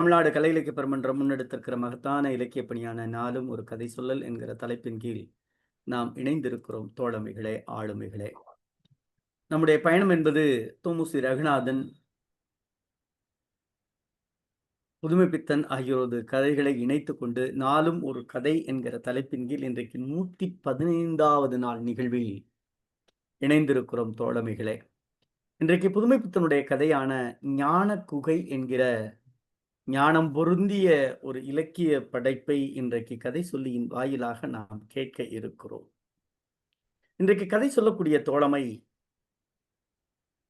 தமிழ்நாடு கலை இலக்கிய பெருமன்றம் முன்னெடுத்திருக்கிற மகத்தான இலக்கிய பணியான நாளும் ஒரு கதை சொல்லல் என்கிற தலைப்பின் கீழ் நாம் இணைந்திருக்கிறோம். தோழமைகளே, ஆளுமைகளே, நம்முடைய பயணம் என்பது தோமுசி ரகுநாதன், புதுமைப்பித்தன் ஆகியோரது கதைகளை இணைத்துக் கொண்டு நாளும் ஒரு கதை என்கிற தலைப்பின் கீழ் இன்றைக்கு 115வது நாள் நிகழ்வில் இணைந்திருக்கிறோம். தோழமைகளே, இன்றைக்கு புதுமைப்பித்தனுடைய கதையான ஞான குகை என்கிற ஞானம் பொருந்திய ஒரு இலக்கிய படைப்பை இன்றைக்கு கதை சொல்லியின் வாயிலாக நாம் கேட்க இருக்கிறோம். இன்றைக்கு கதை சொல்லக்கூடிய தோழமை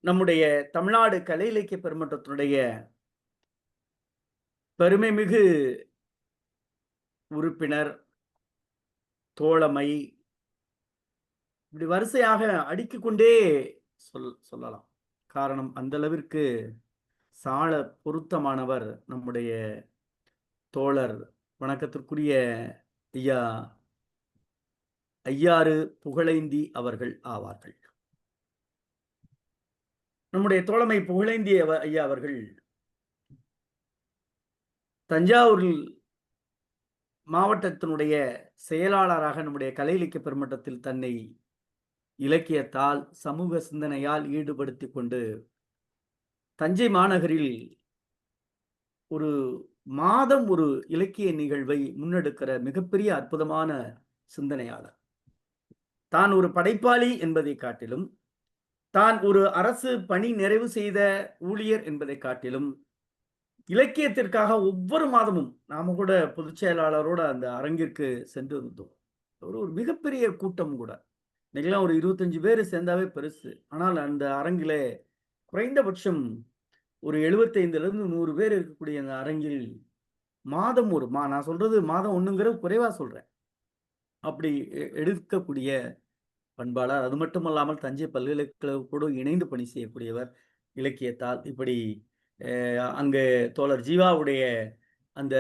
நம்முடைய தமிழ்நாடு கலை இலக்கிய பெருமன்றத்தினுடைய பெருமைமிகு உறுப்பினர், தோழமை, இப்படி வரிசையாக அடுக்கிக் கொண்டே சொல்லலாம். காரணம், அந்த அளவிற்கு சால பொருத்தமானவர் நம்முடைய தோழர் வணக்கத்திற்குரிய ஐயா ஐயாறு புகழேந்தி அவர்கள் ஆவார்கள். நம்முடைய தோழமை புகழேந்தி ஐயா அவர்கள் தஞ்சாவூரில் மாவட்டத்தினுடைய செயலாளராக நம்முடைய கலை இலக்கிய பெருமன்றத்தில் தன்னை இலக்கியத்தால், சமூக சிந்தனையால் ஈடுபடுத்திக் கொண்டு தஞ்சை மாநகரில் ஒரு மாதம் ஒரு இலக்கிய நிகழ்வை முன்னெடுக்கிற மிகப்பெரிய அற்புதமான சிந்தனையாளர். தான் ஒரு படைப்பாளி என்பதை காட்டிலும், தான் ஒரு அரசு பணி நிறைவு செய்த ஊழியர் என்பதை காட்டிலும், இலக்கியத்திற்காக ஒவ்வொரு மாதமும் நாம கூட பொதுச் செயலாளரோட அந்த அரங்கிற்கு சென்று இருந்தோம். ஒரு மிகப்பெரிய கூட்டம் கூட. இன்னைக்கெல்லாம் ஒரு 25 பேர் சேர்ந்தாவே பெருசு. ஆனால் அந்த அரங்கிலே குறைந்தபட்சம் ஒரு 75லிருந்து 100 பேர் இருக்கக்கூடிய அந்த அரங்கில் மாதம் நான் சொல்றது மாதம் ஒண்ணுங்கிறது குறைவா சொல்றேன். அப்படி எடுக்கக்கூடிய பண்பாளர். அது மட்டுமல்லாமல் தஞ்சை பல்கலைக்கழகத்தோடு இணைந்து பணி செய்யக்கூடியவர் இலக்கியத்தால். இப்படி அங்கு தோழர் ஜீவாவுடைய அந்த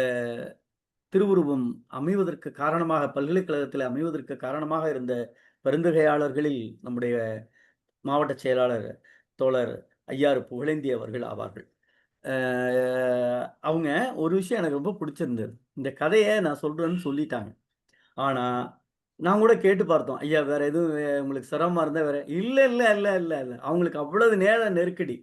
திருவுருவம் அமைவதற்கு காரணமாக, பல்கலைக்கழகத்தில் அமைவதற்கு காரணமாக இருந்த பெருந்தகையாளர்களில் நம்முடைய மாவட்ட செயலாளர் தோழர் ஐயாறு புகழேந்தி அவர்கள் ஆவார்கள். அவங்க ஒரு விஷயம் எனக்கு ரொம்ப பிடிச்சிருந்தது. இந்த கதையை நான் சொல்றேன்னு சொல்லிட்டாங்க. ஆனா நான் கூட கேட்டு பார்த்தோம். ஐயா, வேற எதுவும் உங்களுக்கு சிரமமா இருந்தா வேற இல்ல, இல்ல, இல்ல, இல்ல, இல்ல. அவங்களுக்கு அவ்வளவு நேர நெருக்கடி.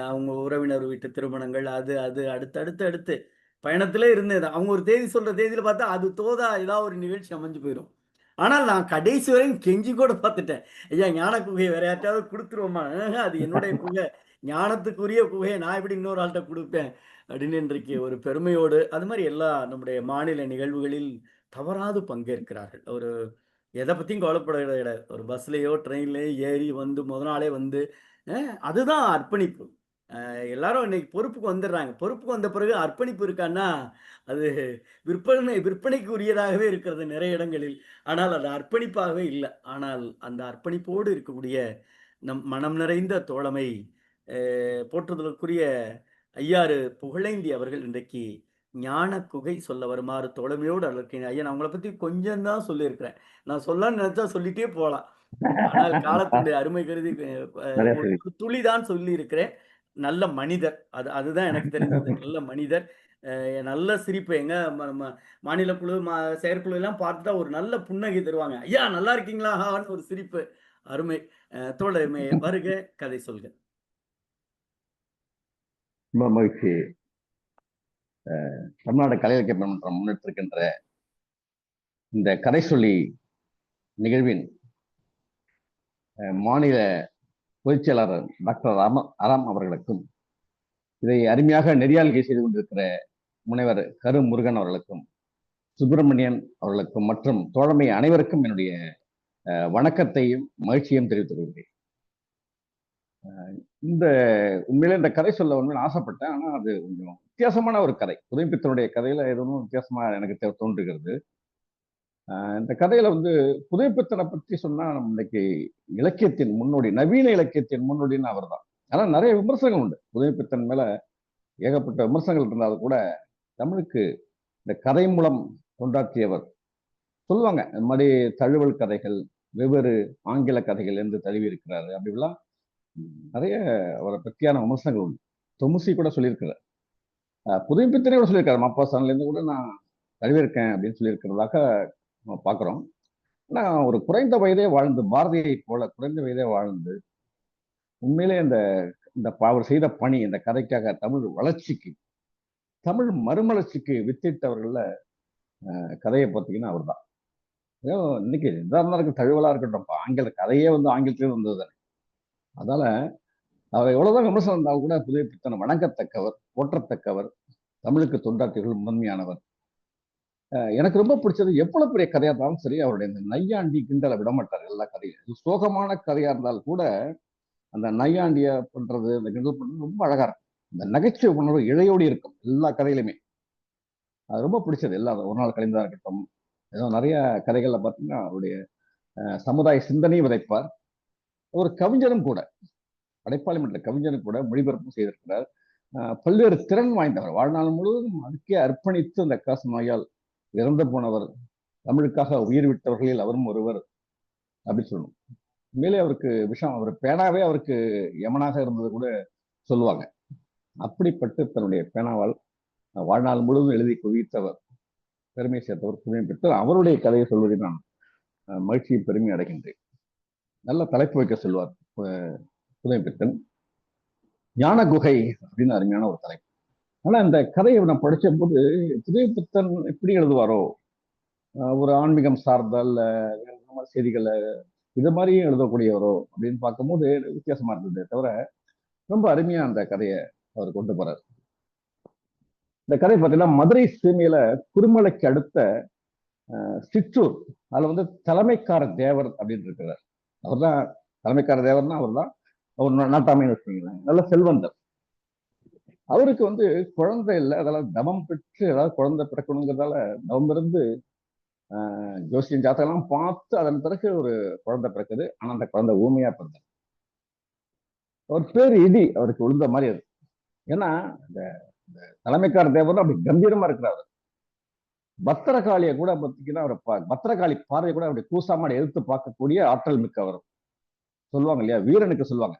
அவங்க உறவினர் வீட்டு திருமணங்கள், அது அது அடுத்து பயணத்திலே இருந்தது. அவங்க ஒரு தேதி சொல்ற தேதியில பார்த்தா அது தோதா ஏதாவது ஒரு நிகழ்ச்சி அமைஞ்சு போயிரும். ஆனால் நான் கடைசி வரையும் கெஞ்சி கூட பார்த்துட்டேன். ஐயா, ஞான குகையை வேற யார்ட்டாவது குடுத்துருவோமா? அது என்னுடைய குகை. ஞானத்துக்குரிய குகையை நான் எப்படி இன்னொரு ஆள்ட்ட குடுப்பேன்? அப்படின்னு இன்றைக்கு ஒரு பெருமையோடு, அது மாரி எல்லா நம்முடைய மாநில நிகழ்வுகளில் தவறாது பங்கேற்கிறார்கள். ஒரு எத பத்தியும் கவலைப்பட கிடையாது. ஒரு பஸ்லயோ, ட்ரெயின்லயோ ஏறி வந்து மொத நாளே வந்து அதுதான் அர்ப்பணிப்பு. எல்லாரும் இன்னைக்கு பொறுப்புக்கு வந்துடுறாங்க. பொறுப்புக்கு வந்த பிறகு அர்ப்பணிப்பு இருக்கான்னா, அது விற்பனைக்கு உரியதாகவே இருக்கிறது நிறைய இடங்களில். ஆனால் அது அர்ப்பணிப்பாகவே இல்ல. ஆனால் அந்த அர்ப்பணிப்போடு இருக்கக்கூடிய நம் மனம் நிறைந்த தோழமை, போற்றுதலுக்குரிய ஐயாறு புகழேந்தி அவர்கள் இன்றைக்கு ஞான குகை சொல்ல வருமாறு தோழமையோடு அழைக்கிறேன். ஐயா, நான் உங்கள பத்தி கொஞ்சம் தான் சொல்லியிருக்கிறேன். நான் சொல்லலாம்னு நினைச்சா சொல்லிட்டே போலாம். ஆனால் காலத்தினுடைய அருமை கருதி நிறைய ஒரு சரி. துளி தான் சொல்லியிருக்கிறேன். நல்ல மனிதர். அதுதான் எனக்கு தெரிந்தது. நல்ல மனிதர். நல்ல சிரிப்பு. எங்க ம ம மாநில குழு, செயற்குழு எல்லாம் பார்த்துட்டா ஒரு நல்ல புன்னகை தருவாங்க. ஐயா, நல்லா இருக்கீங்களா? ஆன்னு ஒரு சிரிப்பு. அருமை. தோழமை வருக, கதை சொல்க. ரொம்ப மகிழ்ச்சி. தமிழ்நாடு கலை இலக்கிய மன்றம் முன்னெடுத்திருக்கின்ற இந்த கதை சொல்லி நிகழ்வின் மாநில பொதுச் செயலாளர் டாக்டர் அராம் அவர்களுக்கும், இதை அருமையாக நெறியாள்கை செய்து கொண்டிருக்கிற முனைவர் கரு முருகன் அவர்களுக்கும், சுப்பிரமணியன் அவர்களுக்கும் மற்றும் தோழமை அனைவருக்கும் என்னுடைய வணக்கத்தையும் மகிழ்ச்சியையும் தெரிவித்துக் கொள்கிறேன். இந்த உண்மையில இந்த கதை சொல்ல உண்மையில ஆசைப்பட்டேன். ஆனா அது கொஞ்சம் வித்தியாசமான ஒரு கதை. புதுமைப்பித்தனுடைய கதையில எதுவும் வித்தியாசமா எனக்கு தோன்றுகிறது. இந்த கதையில வந்து புதுமைப்பித்தனை பற்றி சொன்னா நம்ம இன்னைக்கு இலக்கியத்தின் முன்னோடி, நவீன இலக்கியத்தின் முன்னோடின்னு அவர் தான். ஆனா நிறைய விமர்சனங்கள் உண்டு புதுமைப்பித்தன் மேல. ஏகப்பட்ட விமர்சனங்கள் இருந்தாலும் கூட தமிழுக்கு இந்த கதை மூலம் தொண்டாற்றியவர் சொல்லுவாங்க. இந்த மாதிரி தழுவல் கதைகள், வெவ்வேறு ஆங்கில கதைகள் என்று தழுவி இருக்கிறாரு அப்படிலாம் நிறைய அவரை பற்றியான விமர்சனங்கள் உண்டு. தொமுசி கூட சொல்லியிருக்கிறார். புதுப்பித்தனே கூட சொல்லியிருக்காரு. மாப்பா இருந்து கூட நான் தழுவிருக்கேன் அப்படின்னு சொல்லியிருக்கிறதாக நம்ம பார்க்குறோம். ஆனா ஒரு குறைந்த வயதே வாழ்ந்து, பாரதியை போல குறைந்த வயதே வாழ்ந்து, உண்மையிலே இந்த இந்த அவர் செய்த பணி, இந்த கதைக்காக தமிழ் வளர்ச்சிக்கு, தமிழ் மறுமலர்ச்சிக்கு வித்திட்டவர்கள்ல கதையை பார்த்தீங்கன்னா அவர் தான். இன்னைக்கு எதா இருந்தாலும் தழுவலா இருக்கட்டும், ஆங்கில கதையே வந்து ஆங்கிலத்திலே வந்தது தானே. அதனால அவர் எவ்வளவுதான் விமர்சனம் இருந்தாலும் கூட புதுப்பித்தன வணங்கத்தக்கவர், போற்றத்தக்கவர், தமிழுக்கு தொண்டாற்றியவர்கள் முதன்மையானவர். எனக்கு ரொம்ப பிடிச்சது எவ்வளவு பெரிய கதையா இருந்தாலும் சரி, அவருடைய இந்த நையாண்டி கிண்டலை விட மாட்டார். எல்லா கதையும் இது சோகமான கதையா இருந்தாலும் கூட அந்த நையாண்டிய பண்றது, அந்த கிண்டல் பண்றது ரொம்ப அழகா இருக்கும். இந்த நகைச்சுவை உணர்வு இழையோடி இருக்கும் எல்லா கதையிலுமே. அது ரொம்ப பிடிச்சது. எல்லா ஒரு நாள் கலைந்ததா இருக்கட்டும், ஏதோ நிறைய கதைகள்ல பார்த்தீங்கன்னா அவருடைய சமுதாய சிந்தனையும் விதைப்பார். ஒரு கவிஞரும் கூட, படைப்பாளி என்ற கவிஞரும் கூட மொழிபெயர்ப்பும் செய்திருக்கிறார். பல்வேறு திறன் வாய்ந்தவர். வாழ்நாள் முழுவதும் அதுக்கே அர்ப்பணித்து அந்த காசு நோயால் இறந்து போனவர், தமிழுக்காக உயிர் விட்டவர்களில் அவரும் ஒருவர் அப்படின்னு சொல்லணும். உண்மையிலே அவருக்கு விஷம், அவர் பேனாவே அவருக்கு யமனாக இருந்தது கூட சொல்லுவாங்க. அப்படிப்பட்டு தன்னுடைய பேனாவால் வாழ்நாள் முழுவதும் எழுதி குவித்தவர், பெருமை சேர்த்தவர், புதுமை பெற்று அவருடைய கதையை சொல்வதில் நான் மகிழ்ச்சியை பெருமை அடைகின்றேன். நல்ல தலைப்பு வைக்க சொல்வார் புதுமை பெற்றன். ஞான குகை அப்படின்னு அருமையான ஒரு தலைப்பு. ஆனா இந்த கதையை நான் படிச்ச போது புதுமை பித்தன் எப்படி எழுதுவாரோ, ஒரு ஆன்மீகம் சார்ந்த இல்ல வேற செய்திகளை இது மாதிரியும் எழுதக்கூடியவரோ அப்படின்னு பார்க்கும்போது வித்தியாசமா இருந்ததே தவிர ரொம்ப அருமையா அந்த கதையை அவர் கொண்டு போறாரு. இந்த கதை பார்த்தீங்கன்னா மதுரை சீமையில குருமலைக்கு அடுத்த சிற்றூர், அதுல வந்து தலைமைக்கார தேவர் அப்படின்னு இருக்கிறார். அவர் தான் தலைமைக்கார தேவர்னா அவர் தான். அவர் நாட்டாமைன்னு வச்சுக்கீங்களேன், நல்ல செல்வந்தர். அவருக்கு வந்து குழந்தை இல்லை, அதெல்லாம் தவம் பெற்று ஏதாவது குழந்தை பிறக்கணுங்கிறதால தவம் இருந்து ஜோசியம் ஜாத்தகம்லாம் பார்த்து அதன் பிறகு ஒரு குழந்தை பிறக்குது. ஆனா அந்த குழந்தை ஊமையா பிறந்தது. அவர் பேர் இடி அவருக்கு விழுந்த மாதிரி அது. ஏன்னா இந்த தலைமைக்கார தேவர் அப்படி கம்பீரமா இருக்கிறாரு. பத்திரகாளியை கூட பார்த்தீங்கன்னா அவர் பத்திரகாளி பார்வையை கூட அப்படி கூசாம எதிர்த்து பார்க்கக்கூடிய ஆற்றல் மிக்கவர். சொல்லுவாங்க இல்லையா, வீரனுக்கு சொல்லுவாங்க,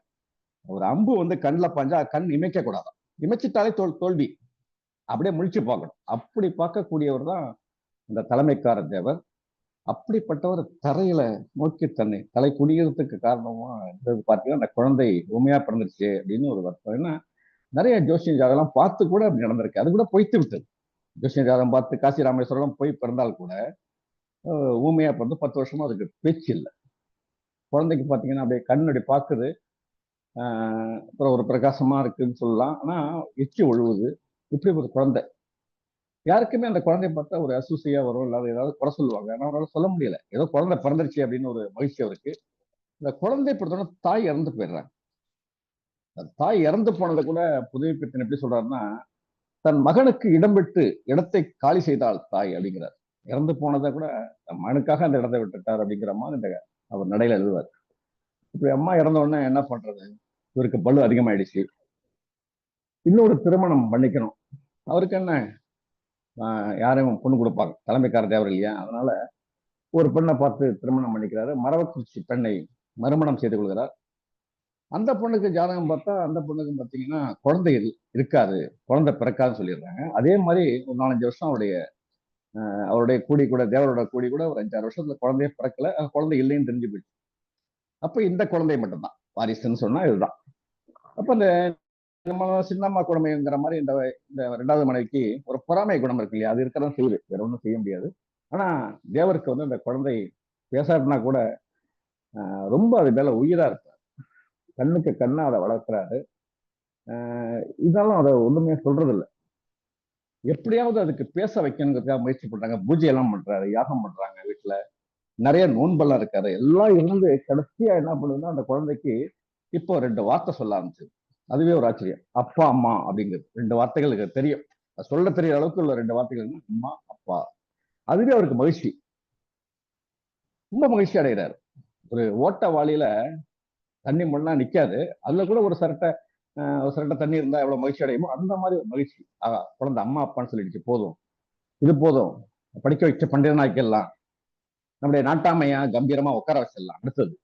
ஒரு அம்பு வந்து கண்ணில் பாஞ்சா கண் இமைக்க கூடாதான், இமைச்சிட்டாலே தோல்வி, அப்படியே முழிச்சு பார்க்கணும். அப்படி பார்க்கக்கூடியவர் தான் இந்த தலைமைக்கார தேவர். அப்படிப்பட்டவர் தரையில நோக்கி தன்னை தலை குடியறதுக்கு காரணமா பார்த்தீங்கன்னா அந்த குழந்தை உண்மையா பிறந்துருச்சு அப்படின்னு ஒரு வருத்தம். ஏன்னா நிறைய ஜோசியம் ஜாதகம் பார்த்து கூட அப்படி நடந்திருக்கு. அது கூட பொய்த்து விட்டது. ஜோசியம் ஜாதகம் பார்த்து காசி ராமேஸ்வரம் போய் பிறந்தால் கூட ஊமையா பிறந்து 10 வருஷமா அதுக்கு பேச்சு இல்லை. குழந்தைக்கு பார்த்தீங்கன்னா அப்படியே கண்ணடி பார்க்குது, அப்புறம் ஒரு பிரகாசமா இருக்குன்னு சொல்லலாம். ஆனா எச்சி ஒழுவுது. இப்படி ஒரு குழந்தை. யாருக்குமே அந்த குழந்தைய பார்த்தா ஒரு அசூசையா வரும், இல்லாத ஏதாவது குறை சொல்லுவாங்க. ஆனா அவரால் சொல்ல முடியல. ஏதோ குழந்தை பிறந்துருச்சு அப்படின்னு ஒரு மகிழ்ச்சி அவருக்கு. இந்த குழந்தை பிறந்தோட தாய் இறந்து போயிடுறாங்க. தாய் இறந்து போனதை கூட புதுமை பித்தன் எப்படி சொல்றாருன்னா, தன் மகனுக்கு இடம் விட்டு இடத்தை காலி செய்தாள் தாய் அப்படிங்கிறார். இறந்து போனதை கூட தன் மகனுக்காக அந்த இடத்தை விட்டுட்டார் அப்படிங்கிற மாதிரி இந்த அவர் நடையில எழுதுவார். இப்படி அம்மா இறந்த உடனே என்ன பண்றது, இவருக்கு பளு அதிகமாயிடுச்சு, இன்னொரு திருமணம் பண்ணிக்கணும். அவருக்கு என்ன, யாரையும் பொண்ணு கொடுப்பாங்க, தலைமைக்கார தேவர் இல்லையா, அதனால ஒரு பெண்ணை பார்த்து திருமணம் பண்ணிக்கிறாரு. மரவக்குறிச்சி பெண்ணை மறுமணம் செய்து கொள்கிறார். அந்த பொண்ணுக்கு ஜாதகம் பார்த்தா அந்த பொண்ணுக்கு பார்த்தீங்கன்னா குழந்தை இருக்காது, குழந்தை பிறக்காதுன்னு சொல்லிடுறாங்க. அதே மாதிரி ஒரு 4-5 வருஷம் அவருடைய கூடி கூட, தேவரோட கூடி கூட ஒரு 5-6 வருஷத்துல குழந்தைய பிறக்கல, குழந்தை இல்லைன்னு தெரிஞ்சு போயிடுச்சு. அப்ப இந்த குழந்தை மட்டும்தான் வாரிசுன்னு சொன்னா இதுதான். அப்ப இந்த நம்ம சின்னம்மா கொடுமைங்கிற மாதிரி இந்த இந்த 2வது மனைவிக்கு ஒரு பொறாமை குணம் இருக்கு இல்லையா, அது இருக்கதான் செய்யுது, வேற ஒன்றும் செய்ய முடியாது. ஆனா தேவருக்கு வந்து அந்த குழந்தை பேசாட்டினா கூட ரொம்ப அது மேல உயிரா இருப்பார். கண்ணுக்கு கண்ணா அதை வளர்க்கிறாரு. இருந்தாலும் அதை ஒண்ணுமே சொல்றது இல்லை. எப்படியாவது அதுக்கு பேச வைக்கணுங்கிறதுக்காக முயற்சி பண்றாங்க. பூஜை எல்லாம் பண்றாரு, யாகம் பண்றாங்க, வீட்டுல நிறைய நோன்பெல்லாம் இருக்காரு. எல்லாம் இருந்து கடைசியா என்ன பண்ணுதுன்னா அந்த குழந்தைக்கு இப்போ 2 வார்த்தை சொல்ல ஆரம்பிச்சது. அதுவே ஒரு ஆச்சரியம். அப்பா அம்மா அப்படிங்கிறது 2 வார்த்தைகளுக்கு தெரியும். சொல்ல தெரியற அளவுக்கு உள்ள 2 வார்த்தைகள், அம்மா அப்பா. அதுவே அவருக்கு மகிழ்ச்சி, ரொம்ப மகிழ்ச்சி அடைகிறாரு. ஒரு ஓட்ட வாளியில தண்ணி முன்னா நிக்காது, அதுல கூட ஒரு சிரட்டை தண்ணி இருந்தா எவ்வளவு மகிழ்ச்சி அடையுமோ அந்த மாதிரி ஒரு மகிழ்ச்சி. குழந்தை அம்மா அப்பான்னு சொல்லிடுச்சு, போதும், இது போதும், படிக்க வச்ச பண்டிதனாக்கிடலாம், நம்முடைய நாட்டாமையா கம்பீரமா உட்கார வச்சிடலாம் அடுத்தது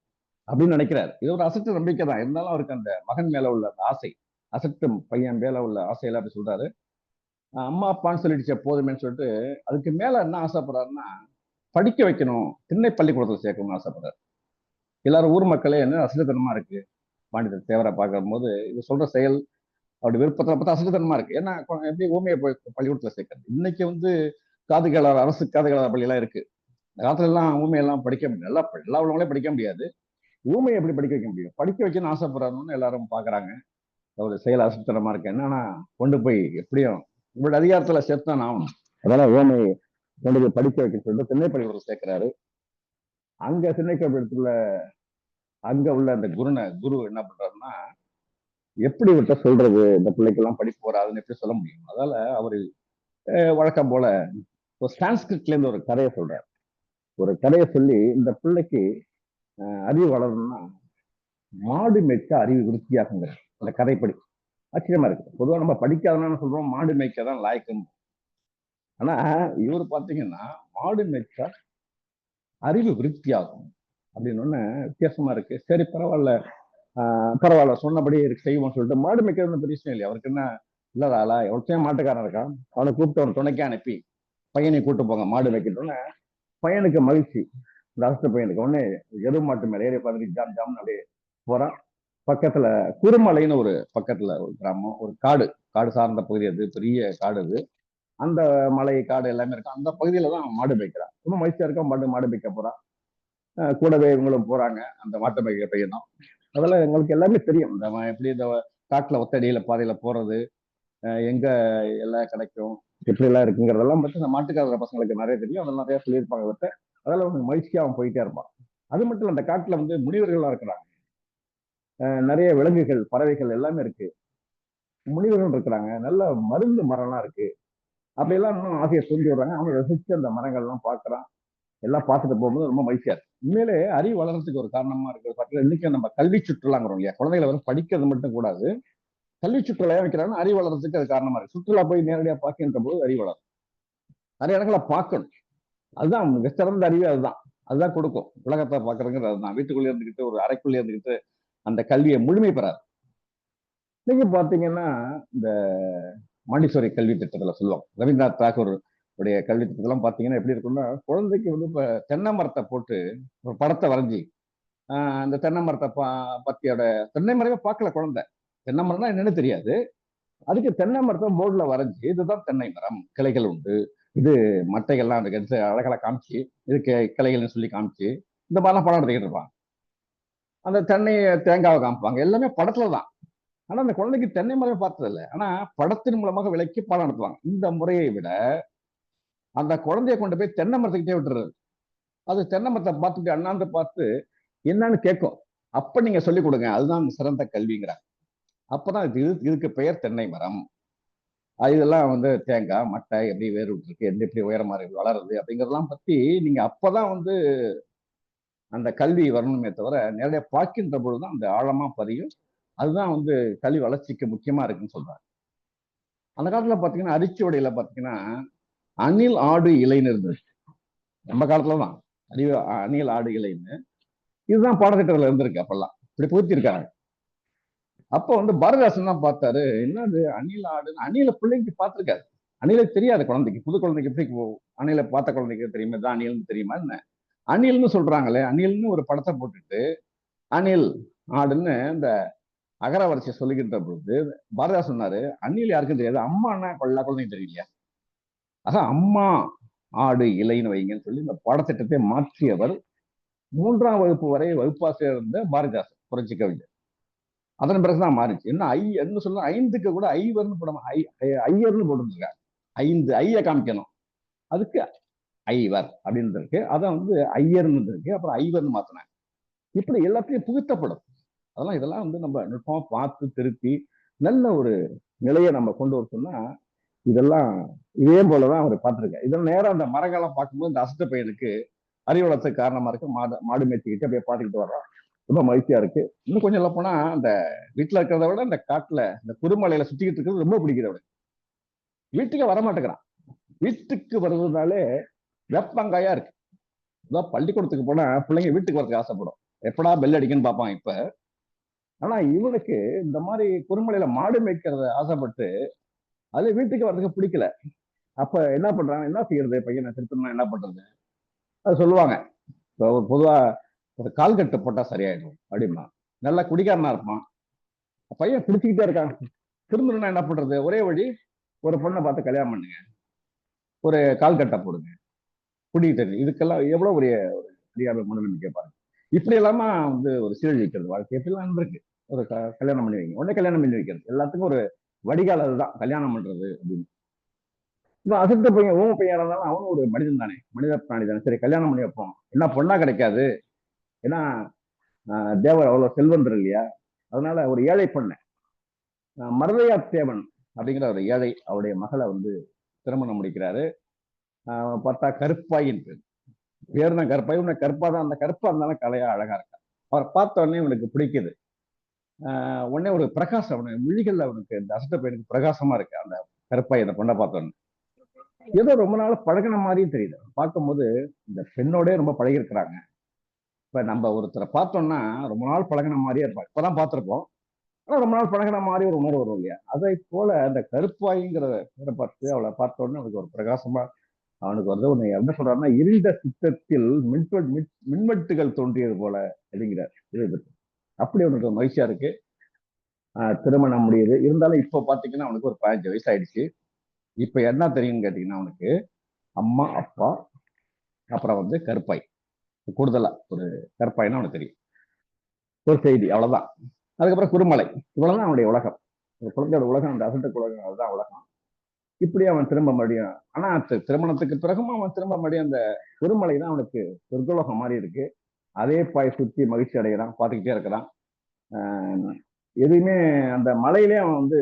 அப்படின்னு நினைக்கிறாரு. இது ஒரு அசட்டு நம்பிக்கை தான். இருந்தாலும் அவருக்கு அந்த மகன் மேல உள்ள அந்த ஆசை, அசட்டு பையன் மேல உள்ள ஆசையெல்லாம் அப்படி சொல்றாரு. அம்மா அப்பான்னு சொல்லிடுச்ச போதுமேன்னு சொல்லிட்டு அதுக்கு மேல என்ன ஆசைப்படுறாருன்னா படிக்க வைக்கணும், திண்ணை பள்ளிக்கூடத்துல சேர்க்கணும்னு ஆசைப்படுறாரு. எல்லாரும் ஊர் மக்களே என்ன அசிங்கத்தனமா இருக்கு பாண்டியன் தேவரை பார்க்கும் போது இது சொல்ற செயல் அப்படி விருப்பத்தை பார்த்தா அசிங்கத்தனமா இருக்கு. ஏன்னா எப்படி ஊமையை போய் பள்ளிக்கூடத்துல சேர்க்கறது? இன்னைக்கு வந்து காது கேளாத அரசு காது கேளாத பள்ளியெல்லாம் இருக்கு. இந்த காலத்துல எல்லாம் ஊமையெல்லாம் படிக்க முடியாது, எல்லா உள்ளவங்களே படிக்க முடியாது. ஊமையை எப்படி படிக்க வைக்க முடியும்? படிக்க வைக்கணும்னு ஆசைப்படுறாருன்னு எல்லாரும் பாக்குறாங்க. ஒரு செயல் அசுத்தனமா இருக்கு. என்னன்னா கொண்டு போய் எப்படியும் இவருடைய அதிகாரத்துல சேர்த்தான் ஆகணும். அதனால ஊமை கொண்டு போய் படிக்க வைக்க சொல்லிட்டு திண்ணை பள்ளிக்கூடத்தில் சேர்க்கிறாரு. அங்க திண்ணை பள்ளிக்கூடத்துல அங்க உள்ள அந்த குரு என்ன பண்றாருன்னா, எப்படி விட்ட சொல்றது இந்த பிள்ளைக்கு எல்லாம் படிப்பு வராதுன்னு எப்படி சொல்ல முடியும்? அதனால அவரு வழக்கம் போல ஒரு சான்ஸ்கிரிட்ல இருந்து ஒரு கதையை சொல்றாரு. ஒரு கதையை சொல்லி இந்த பிள்ளைக்கு அறிவு வளரணும்னா மாடு மேய்க்க அறிவு விருத்தியாகுங்க அந்த கதைப்படி. ஆச்சரியமா இருக்கு. பொதுவாக நம்ம படிக்காதனான்னு சொல்றோம், மாடு மேய்க்க தான் லாய்க்குன்னு. ஆனா இவர் பாத்தீங்கன்னா மாடு மேய்ச்சா அறிவு விருத்தியாகும் அப்படின்னு ஒண்ணு வித்தியாசமா இருக்கு. சரி பரவாயில்ல, பரவாயில்ல சொன்னபடி செய்வோம் சொல்லிட்டு மாடு மேய்க்கிறது பெரிய விஷயம் இல்லையா அவருக்கு. என்ன இல்லாத ஆளா எவ்வளோத்தையும் மாட்டுக்காரன் இருக்கான், அவனை கூப்பிட்டு அவன் துணைக்கா அனுப்பி பையனை கூப்பிட்டு போங்க மாடு மேய்க்கிட்டோன்னே பையனுக்கு மகிழ்ச்சி. இந்த அரசு பையனுக்கு உடனே எரு மாட்டு மேல ஏறி பதினஞ்சு ஜாம் ஜாம்னு அப்படியே போறான். பக்கத்துல குருமலைன்னு ஒரு பக்கத்துல ஒரு கிராமம், ஒரு காடு, காடு சார்ந்த பகுதி, அது பெரிய காடு. அது அந்த மலை காடு எல்லாமே இருக்கும். அந்த பகுதியில தான் மாடு மேய்க்கிறான். ரொம்ப மகிழ்ச்சியா இருக்கும். மாடு மேய்க்க போறான். கூடவே இவங்களும் போறாங்க, அந்த மாட்டு மேய்க்கிற பையனும். அதெல்லாம் எங்களுக்கு எல்லாமே தெரியும். இந்த எப்படி இந்த காட்டுல ஒத்தடியில பாதையில போறது, எங்க எல்லாம் கிடைக்கும், எப்படி எல்லாம் இருக்குங்கிறதெல்லாம் பத்தி இந்த மாட்டுக்கார பசங்களுக்கு நிறைய தெரியும். அதெல்லாம் நிறைய சொல்லியிருப்பாங்க அவர்கிட்ட. அதெல்லாம் அவனுக்கு மகிழ்ச்சியா அவன் போயிட்டே இருப்பான். அது மட்டும் இல்ல, அந்த காட்டுல வந்து முனிவர்கள்லாம் இருக்கிறாங்க. நிறைய விலங்குகள் பறவைகள் எல்லாமே இருக்கு. முனிவர்கள் இருக்கிறாங்க. நல்ல மருந்து மரம்லாம் இருக்கு. அப்படியெல்லாம் இன்னும் ஆசையை தூண்டி விடுறாங்க. அவன் ரசிச்சு அந்த மரங்கள்லாம் பார்க்கறான். எல்லாம் பார்த்துட்டு போகும்போது ரொம்ப மகிழ்ச்சியா இருக்கு. உண்மையிலே அறிவு வளர்றதுக்கு ஒரு காரணமா இருக்கிறது பார்த்தீங்கன்னா, இன்னைக்கு நம்ம கல்வி சுற்றுலாங்கிறோம் இல்லையா? குழந்தைகளை வந்து படிக்கிறது மட்டும் கூடாது, கல்வி சுற்றுலா ஏன் வைக்கிறாங்கன்னா அறிவு வளர்றதுக்கு அது காரணமா இருக்கு. சுற்றுலா போய் நேரடியாக பார்க்கின்ற போது அறிவு வளரும். நிறைய இடங்களை பார்க்கணும். அதுதான் மிக சிறந்த அறிவு. அதுதான் அதுதான் கொடுக்கும். உலகத்தை பார்க்கறதுங்கிறது அதுதான். வீட்டுக்குள்ளே இருந்துகிட்டு ஒரு அறைக்குள்ளே இருந்துகிட்டு அந்த கல்வியை முழுமை பெறாது. நீங்க பாத்தீங்கன்னா இந்த மாண்டிசோரி கல்வி திட்டத்துல சொல்லுவாங்க, ரவீந்திரநாத் தாகூர் உடைய கல்வி திட்டத்தெல்லாம் பாத்தீங்கன்னா எப்படி இருக்கும்னா, குழந்தைக்கு வந்து இப்ப தென்னை மரத்தை போட்டு ஒரு படத்தை வரைஞ்சி அந்த தென்னை மரத்தை பத்தியோட தென்னை மரமே பார்க்கல குழந்தை. தென்னை மரம்னா என்னன்னு தெரியாது. அதுக்கு தென்னை மரத்தை போர்டுல வரைஞ்சி இதுதான் தென்னை மரம், கிளைகள் உண்டு, இது மட்டைகள்லாம் அதுக்கு எடுத்து அழகழகா காமிச்சு, இதுக்கு கிளைகள்னு சொல்லி காமிச்சு இந்த மாதிரிலாம் படம் எடுத்துக்கிட்டு இருப்பாங்க. அந்த தென்னை தேங்காவை காமிப்பாங்க. எல்லாமே படத்துல தான். ஆனா அந்த குழந்தைக்கு தென்னை மரமே பார்த்தது இல்லை. ஆனா படத்தின் மூலமாக விளக்கி பாடம் நடத்துவாங்க. இந்த முறையை விட அந்த குழந்தைய கொண்டு போய் தென்னை மரத்துக்கிட்டே விட்டுறது. அது தென்னை மரத்தை பார்த்துட்டு அண்ணாந்து பார்த்து என்னன்னு கேட்கும். அப்ப நீங்க சொல்லிக் கொடுங்க, அதுதான் சிறந்த கல்விங்கிறாங்க. அப்பதான் இதுக்கு பெயர் தென்னை மரம். இதெல்லாம் வந்து தேங்காய் மட்டை எப்படி வேறு விட்டுருக்கு, எப்படி உயரமா இருக்கு வளருது அப்படிங்கிறதெல்லாம் பத்தி நீங்க அப்பதான் வந்து அந்த கல்வி வரணுமே தவிர நேரடியாக பார்க்கின்ற பொழுதுதான் அந்த ஆழமா பதியும். அதுதான் வந்து கல்வி வளர்ச்சிக்கு முக்கியமா இருக்குன்னு சொல்றாங்க. அந்த காலத்துல பாத்தீங்கன்னா அரிச்சுவடையில பாத்தீங்கன்னா அணில் ஆடு இலைன்னு இருந்தது. நம்ம காலத்துலதான் அணில் ஆடு இலைன்னு இதுதான் பாடத்திட்டத்துல இருந்திருக்கு. அப்பெல்லாம் இப்படி புகுத்திருக்காங்க. அப்போ வந்து பாரதிதாசன் தான் பார்த்தாரு, என்னது அணில் ஆடுன்னு. அணில பிள்ளைக்கு பார்த்திருக்காரு, அணில தெரியாது குழந்தைக்கு. புது குழந்தைக்கு எப்படி அணில பார்த்த குழந்தைக்கு தெரியுமா தான் அணில்னு தெரியுமா என்ன? அணில்னு சொல்றாங்களே, அணில்னு ஒரு படத்தை போட்டுட்டு அணில் ஆடுன்னு இந்த அகரவரிசை சொல்லுகின்ற பொழுது பாரதிதாசன் சொன்னாரு, அணில் யாருக்கும் தெரியாது, அம்மானா எல்லா குழந்தையும் தெரியலையா? அதான் அம்மா ஆடு இலைன்னு வைங்கன்னு சொல்லி இந்த பாடத்திட்டத்தை மாற்றியவர் 3ஆம் வகுப்பு வரை வகுப்பாசிரியர் இருந்த பாரதிதாசன், புரட்சி கவிஞர். அதன் பிறகுதான் மாறிச்சு. என்ன என்ன சொல்ல, 5க்கு கூட ஐவர்னு போடாம ஐயர்னு போட்டுருக்காங்க. 5 ஐய காமிக்கணும், அதுக்கு ஐவர் அப்படின்னு இருக்கு. அதான் வந்து ஐயர்னு இருக்கு, அப்புறம் ஐவர்னு மாத்தினாங்க. இப்படி எல்லாத்தையும் புகுத்தப்படும். இதெல்லாம் வந்து நம்ம நுட்பமா பார்த்து திருத்தி நல்ல ஒரு நிலையை நம்ம கொண்டு வர சொன்னா, இதெல்லாம் இதே போலதான் அவர் பார்த்திருக்காரு. இதெல்லாம் நேரம் அந்த மரங்கள்லாம் பார்க்கும்போது இந்த அசத்த பையனுக்கு அறிவுளத்துக்கு காரணமா இருக்கு. மாடு மேய்ச்சிக்கிட்டு அப்படியே பார்த்துக்கிட்டு வர்றோம். ரொம்ப மகிழ்ச்சியா இருக்கு. இன்னும் கொஞ்சம் சொல்ல போனா அந்த வீட்டுல இருக்கிறத விட இந்த காட்டுல இந்த குருமலையில சுத்திக்கிட்டு இருக்கிறது ரொம்ப பிடிக்குது அவனுக்கு. வீட்டுக்கு வரமாட்டேங்கிறான். வீட்டுக்கு வருவதாலே வெப்பங்காயா இருக்கு. இதான் பள்ளிக்கூடத்துக்கு போனா பிள்ளைங்க வீட்டுக்கு வரதுக்கு ஆசைப்படும், எப்படா பெல் அடிக்குன்னு பார்ப்பான் இப்ப. ஆனா இவனுக்கு இந்த மாதிரி குருமலையில மாடு மேய்க்கிறத ஆசைப்பட்டு அதுல வீட்டுக்கு வர்றதுக்கு பிடிக்கல. அப்ப என்ன பண்றாங்க, என்ன செய்யறது, பையனை திருத்தணும்னா என்ன பண்றது? அது சொல்லுவாங்க, இப்போ ஒரு பொதுவா ஒரு கால் கட்டு போட்டா சரியாயிடும் அப்படிமா. நல்லா குடிக்காரனா இருப்பான், பையன் குடிச்சுக்கிட்டே இருக்கான், திருந்தணும்னா என்ன பண்றது? ஒரே வழி, ஒரு பொண்ணை பார்த்து கல்யாணம் பண்ணுங்க, ஒரு கால் கட்டை போடுங்க, குடிக்கிட்டு. இதுக்கெல்லாம் எவ்வளவு பெரிய ஒரு அறியாமை மூடநம்பிக்கை பாருங்க. இப்படி எல்லாமா வந்து ஒரு சீரழிக்கிறது வாழ்க்கை எப்படிலாம் இருக்கு. ஒரு கல்யாணம் பண்ணி வைங்க, உடனே கல்யாணம் பண்ணி வைக்கிறது, எல்லாத்துக்கும் ஒரு வடிகால் அதுதான் கல்யாணம் பண்றது அப்படின்னு. இப்ப அசத்த பையன் ஊம பையன் இருந்தாலும் அவனும் ஒரு மனிதன் தானே, மனித பிராணி தானே. சரி கல்யாணம் பண்ணி வைப்போம், என்ன பொண்ணா கிடைக்காது, ஏன்னா தேவர் அவ்வளவு செல்வந்தர் இல்லையா. அதனால ஒரு ஏழை பொண்ணு, மருதையா தேவன் அப்படிங்கிற ஒரு ஏழை அவருடைய மகளை வந்து திருமணம் முடிக்கிறாரு. பார்த்தா கருப்பாயின் பேர், பேர் தான் கருப்பாய், உன்னை கருப்பா தான், அந்த கருப்பா இருந்தாலும் கலையா அழகா இருக்கா. அவரை பார்த்த உடனே இவனுக்கு பிடிக்குது. உடனே ஒரு பிரகாசம், அவனுக்கு விழிகள்ல அவனுக்கு இந்த அசத்த பையனுக்கு பிரகாசமா இருக்கு அந்த கருப்பாய் அந்த பொண்ணை பார்த்தோன்னு. ஏதோ ரொம்ப நாள் பழகின மாதிரியும் தெரியுது பார்க்கும்போது. இந்த பெண்ணோட ரொம்ப பழகி இருக்கிறாங்க. இப்ப நம்ம ஒருத்தரை பார்த்தோம்னா ரொம்ப நாள் பழகின மாதிரியே இருப்பாங்க, இப்பதான் பார்த்திருப்போம், ஆனா ரொம்ப நாள் பழகின மாதிரி ஒரு உணர்வு வரும் இல்லையா. அதை போல அந்த கருப்பாய்ங்கிற பேரை பார்த்து அவளை பார்த்த உடனே அவனுக்கு ஒரு பிரகாசமா அவனுக்கு வந்து ஒண்ணு என்ன சொல்றாருன்னா, இருண்ட சித்தத்தில் மின்வெட்டுகள் தோன்றியது போல அப்படிங்கிறார். அப்படி அவனுக்கு மகிழ்ச்சியா இருக்கு. திருமணம் முடியுது. இருந்தாலும் இப்ப பாத்தீங்கன்னா அவனுக்கு ஒரு 15 வயசு ஆயிடுச்சு. இப்ப என்ன தெரியும்னு கேட்டீங்கன்னா, அவனுக்கு அம்மா அப்பா அப்புறம் வந்து கருப்பாய், கூடுதலா ஒரு கருப்பாய்னா அவனுக்கு தெரியும், ஒரு செய்தி, அவ்வளவுதான். அதுக்கப்புறம் குருமலை, இவ்வளவுதான் அவனுடைய உலகம். குழந்தையோட உலகம், அந்த அசட்டுக்கு உலகம், அதுதான் உலகம். இப்படி அவன் திரும்ப மறுபடியும், ஆனா திருமணத்துக்கு பிறகும் அவன் திரும்ப மறுபடியும் அந்த குருமலை தான் அவனுக்கு சொர்க்கலோகம் மாதிரி இருக்கு. அதே பாய் சுத்தி மகிழ்ச்சி அடைகிறான், பார்த்துக்கிட்டே இருக்கிறான். எதுவுமே அந்த மலையிலே அவன் வந்து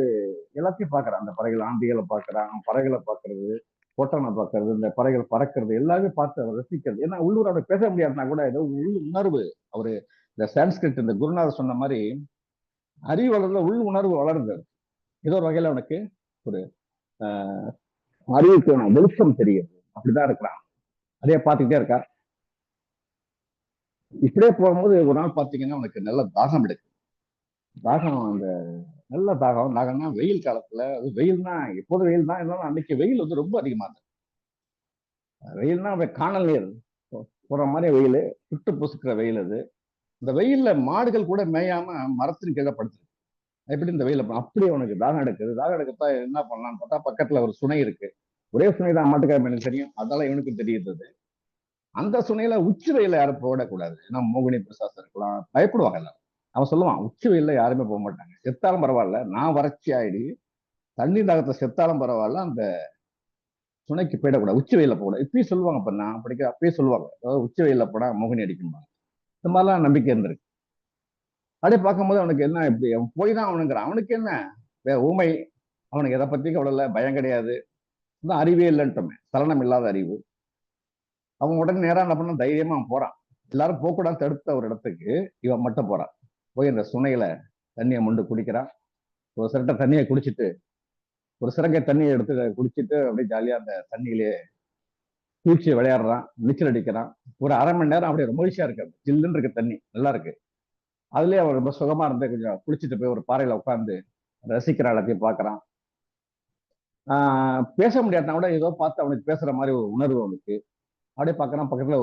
எல்லாத்தையும் பார்க்கறான். அந்த பறவைகள், ஆண்டிகளை பார்க்கறான், பறவைகளை பார்க்கறது, கோட்டானை பார்க்கறது, இந்த பறவைகள் பறக்கிறது எல்லாமே பார்த்து அவர் ரசிக்கிறது. ஏன்னா உள்ளூர் அவரை பேச முடியாதுன்னா கூட ஏதோ உள் உணர்வு, அவரு இந்த சான்ஸ்கிரிட் இந்த குருநாதர் சொன்ன மாதிரி அறிவு வளர்ந்த உள் உணர்வு வளருது. ஏதோ ஒரு வகையில அவனுக்கு ஒரு அறிவுக்கு வெளிச்சம் தெரியுது. அப்படிதான் இருக்கிறான், அதே பார்த்துக்கிட்டே இருக்கா. இப்படியே போகும்போது ஒரு நாள் பார்த்தீங்கன்னா அவனுக்கு நல்ல தாகம் எடுக்கு. தாகம், அந்த நல்ல தாகம். தாகம்னா வெயில் காலத்துல, அது வெயில்னா எப்போதும் வெயில் தான், இருந்தாலும் அன்னைக்கு வெயில் வந்து ரொம்ப அதிகமா இருந்தது. வெயில்னா காணல் நீர் போற மாதிரி வெயில், சுட்டு பொசுக்கிற வெயில் அது. இந்த வெயில்ல மாடுகள் கூட மேயாம மரத்தின் கீழே படுத்துருக்கு. எப்படி இந்த வெயில அப்படி அவனுக்கு தாகம் எடுக்குது. தாகம் எடுக்கத்தா என்ன பண்ணலாம்னு பார்த்தா பக்கத்துல ஒரு சுனை இருக்கு. ஒரே சுனை தான் மாட்டுக்காரன் எனக்கு தெரியும், அதனால இவனுக்கு தெரியுது. அந்த சுனையில உச்சி வெயில யாரும் போடக்கூடாது, ஏன்னா மோகினி பிரசாசம் இருக்கலாம், பயப்படுவாங்க எல்லாரும். அவன் சொல்லுவான், உச்சி வெயில யாருமே போக மாட்டாங்க, செத்தாலும் பரவாயில்ல, நான் வறட்சி ஆயிடு தண்ணி தாகத்தை செத்தாலும் பரவாயில்ல, அந்த சுனைக்கு போயிடக்கூடாது, உச்சி வெயில போகக்கூடாது. இப்பயும் சொல்லுவாங்க. இப்ப நான் படிக்க அப்பயே சொல்லுவாங்க, அதாவது உச்சி வெயில போனா மோகினி அடிக்கும்பாங்க. இந்த மாதிரிலாம் நம்பிக்கை இருந்திருக்கு. அப்படியே பார்க்கும்போது அவனுக்கு என்ன, இப்படி அவன் போய் தான் அவனுங்கிறான். அவனுக்கு என்ன ஊமை, அவனுக்கு எதை பத்தி கவலை இல்லை, பயம் கிடையாது, அறிவே இல்லைன்ட்டோமே, சலனம் இல்லாத அறிவு. அவன் உடனே நேரம் என்ன பண்ண, தைரியமா அவன் போறான். எல்லாரும் போகக்கூடாது தடுத்த ஒரு இடத்துக்கு இவன் மட்டும் போறான். போய் அந்த சுனையில தண்ணியை மொண்டு குடிக்கிறான். ஒரு சிரட்டை தண்ணியை குடிச்சிட்டு, ஒரு சிறகை தண்ணியை எடுத்து குடிச்சிட்டு அப்படியே ஜாலியா அந்த தண்ணியிலேயே குளிச்சு விளையாடுறான், நீச்சல் அடிக்கிறான். ஒரு அரை மணி நேரம் அப்படியே மகிழ்ச்சியா இருக்காது, ஜில்லுன்னு இருக்கு தண்ணி, நல்லா இருக்கு. அதுலயே அவன் ரொம்ப சுகமா இருந்து கொஞ்சம் குளிச்சுட்டு போய் ஒரு பாறையில உட்காந்து ரசிக்கிற எல்லாத்தையும் பாக்குறான். பேச முடியாதுனா கூட ஏதோ பார்த்து அவனுக்கு பேசுற மாதிரி ஒரு உணர்வு அவனுக்கு. அப்படியே பார்க்கறான். பக்கத்துல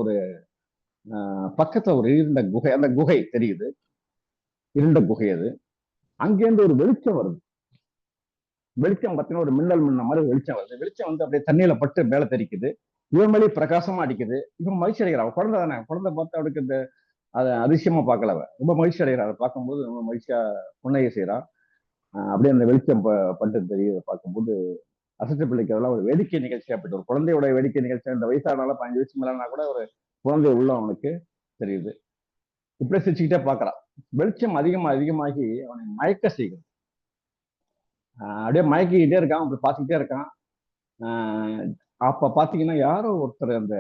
ஒரு இருண்ட குகை, அந்த குகை தெரியுது, இருண்ட குகை அது. அங்கேருந்து ஒரு வெளிச்சம் வருது. வெளிச்சம் பார்த்தீங்கன்னா ஒரு மின்னல் மின்ன மாதிரி வெளிச்சம் வருது. வெளிச்சம் வந்து அப்படியே தண்ணியில பட்டு மேல தெரிக்குது. இவன் மேலே பிரகாசமா அடிக்குது. இவன் மகிழ்ச்சி அடைகிறான். குழந்தை தானே, குழந்தை பார்த்து அவனுக்கு இந்த அதை அதிசயமா பார்க்கல, ரொம்ப மகிழ்ச்சி அடைகிறான். அதை பார்க்கும்போது ரொம்ப மகிழ்ச்சியா புன்னகை செய்யறான். அப்படியே அந்த வெளிச்சம் பட்டு தெரியுது பார்க்கும்போது. அசட்டு பிள்ளைக்கு அதெல்லாம் ஒரு வேடிக்கை நிகழ்ச்சியா போயிட்டு, ஒரு குழந்தையோட வேடிக்கை நிகழ்ச்சி. இந்த வயசானால 15 வயசு மேலனா கூட ஒரு குழந்தை உள்ள அவனுக்கு தெரியுது. இப்படியே சிரிச்சுக்கிட்டே பார்க்கறான். வெளிச்சம் அதிகமாகி அவனை மயக்க செய்கிறது. அப்படியே மயக்கிக்கிட்டே இருக்கான், அப்படி பார்த்துக்கிட்டே இருக்கான். அப்ப பாத்தீங்கன்னா யாரோ ஒருத்தர் அந்த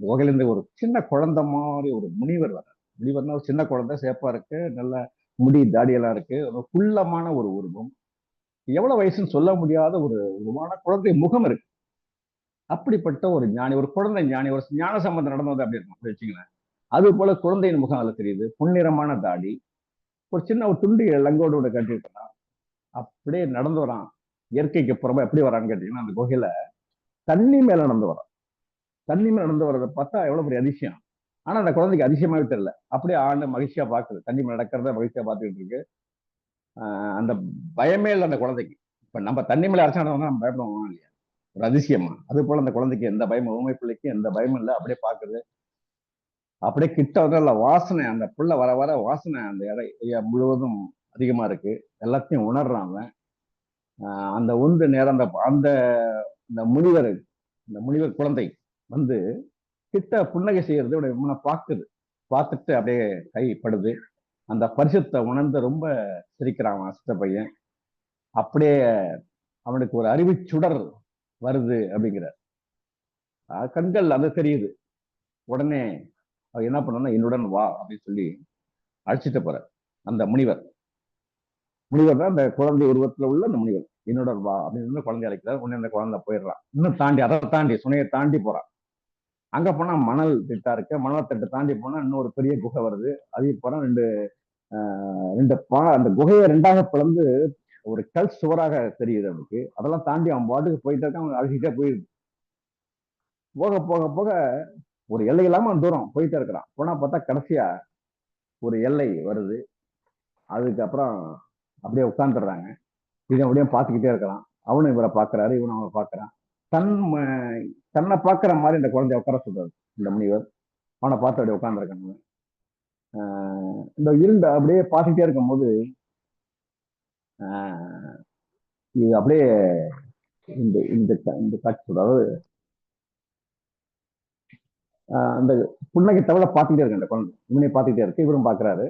குகையிலிருந்து ஒரு சின்ன குழந்தை மாதிரி ஒரு முனிவர் வர்றார். முனிவர்னா ஒரு சின்ன குழந்தை, சேப்பா இருக்கு, நல்ல முடி தாடியெல்லாம் இருக்கு, ஒரு குள்ளமான ஒரு உருவம், எவ்வளவு வயசுன்னு சொல்ல முடியாத ஒரு உருவமான குழந்தை முகம் இருக்கு. அப்படிப்பட்ட ஒரு ஞானி, ஒரு குழந்தை ஞானி, ஒரு ஞான சம்பந்தம் நடந்தது அப்படி இருக்கும், அப்படி வச்சுங்களேன். அது போல குழந்தையின் முகம் அதுல தெரியுது. பொன்னிறமான தாடி, ஒரு சின்ன ஒரு துண்டு லங்கோடு கட்டிருக்கான். அப்படியே நடந்து வரான். இயற்கைக்கு புறமா எப்படி வரான்னு கேட்டீங்கன்னா, அந்த குகையில தண்ணி மேல நடந்து வரான். தண்ணி மேல நடந்து வர்றதை பார்த்தா எவ்வளவு பெரிய அதிசயம். ஆனா அந்த குழந்தைக்கு அதிசயமாவே தெரியல. அப்படியே ஆண்டு மகிழ்ச்சியா பாக்குது. தண்ணி மேல நடக்கிறத மகிழ்ச்சியா பார்த்துக்கிட்டு இருக்கு. அந்த பயமே இல்லை அந்த குழந்தைக்கு. இப்ப நம்ம தண்ணி மேல அரைச்சா நம்ம பயப்படுவோம் இல்லையா? ஒரு அதிசயமா. அது போல அந்த குழந்தைக்கு எந்த பயமும், ஊமை பிள்ளைக்கு எந்த பயமும் இல்லை. அப்படியே பாக்குது. அப்படியே கிட்ட வந்து அந்த வாசனை, அந்த புள்ள வர வர வாசனை அந்த இடம் முழுவதும் அதிகமா இருக்கு. எல்லாத்தையும் உணர்றான் அவன். அந்த உந்து நேரம் அந்த அந்த இந்த முனிவர் இந்த முனிவர் குழந்தை வந்து கிட்ட புன்னகை செய்யறது இவனை பாக்குது. பார்த்துட்டு அப்படியே கைப்படுது. அந்த பரிசுத்தை உணர்ந்து ரொம்ப சிரிக்கிறான் அவன் சித்த பையன். அப்படியே அவனுக்கு ஒரு அறிவு சுடர் வருது அப்படிங்கிற கண்கள் அது தெரியுது. உடனே அவ என்ன பண்ணா, என்னுடன் வா அப்படின்னு சொல்லி அழைச்சிட்டு போற அந்த முனிவர். முனிவர் தான் அந்த குழந்தை உருவத்துல உள்ள அந்த முனிவர். என்னுடன் வா அப்படின்னு குழந்தை அழைக்கிறார். உடனே அந்த குழந்தை போயிடுறான். இன்னும் தாண்டி அதை தாண்டி சுனையை தாண்டி போறான். அங்க போனா மணல் திட்டா இருக்கு. மணல் திட்டை தாண்டி போனா இன்னொரு பெரிய குகை வருது. அதையும் போனா அந்த குகையை ரெண்டாக பிளந்து ஒரு கல் சுவராக தெரியுது அவனுக்கு. அதெல்லாம் தாண்டி அவன் பாட்டுக்கு போயிட்டு இருக்கான். அவன் அழைச்சிட்டே போயிருக்கு. போக போக போக ஒரு எல்லை இல்லாம தூரம் போயிட்டே இருக்கிறான். போனா பார்த்தா கடைசியா ஒரு எல்லை வருது. அதுக்கப்புறம் அப்படியே உட்கார்ந்துடுறாங்க. இதை அப்படியே பார்த்துக்கிட்டே இருக்கிறான். அவனும் இவரை பார்க்கறாரு, இவனும் அவனை பார்க்கறான். தன்னை பார்க்கிற மாதிரி இந்த குழந்தைய உட்கார சொல்றாரு இந்த முனிவர். அவனை பார்த்து அப்படியே உட்கார்ந்துருக்காங்க. இந்த இருண்ட அப்படியே பார்த்துக்கிட்டே இருக்கும்போது இது அப்படியே இந்த இந்த இந்த காட்சி சொல்றாரு. அந்த புன்னகை தவிர பார்த்துக்கிட்டே இருக்கு அந்த குழந்தை. இவனை பார்த்துக்கிட்டே இருக்கு, இவரும் பார்க்கறாரு.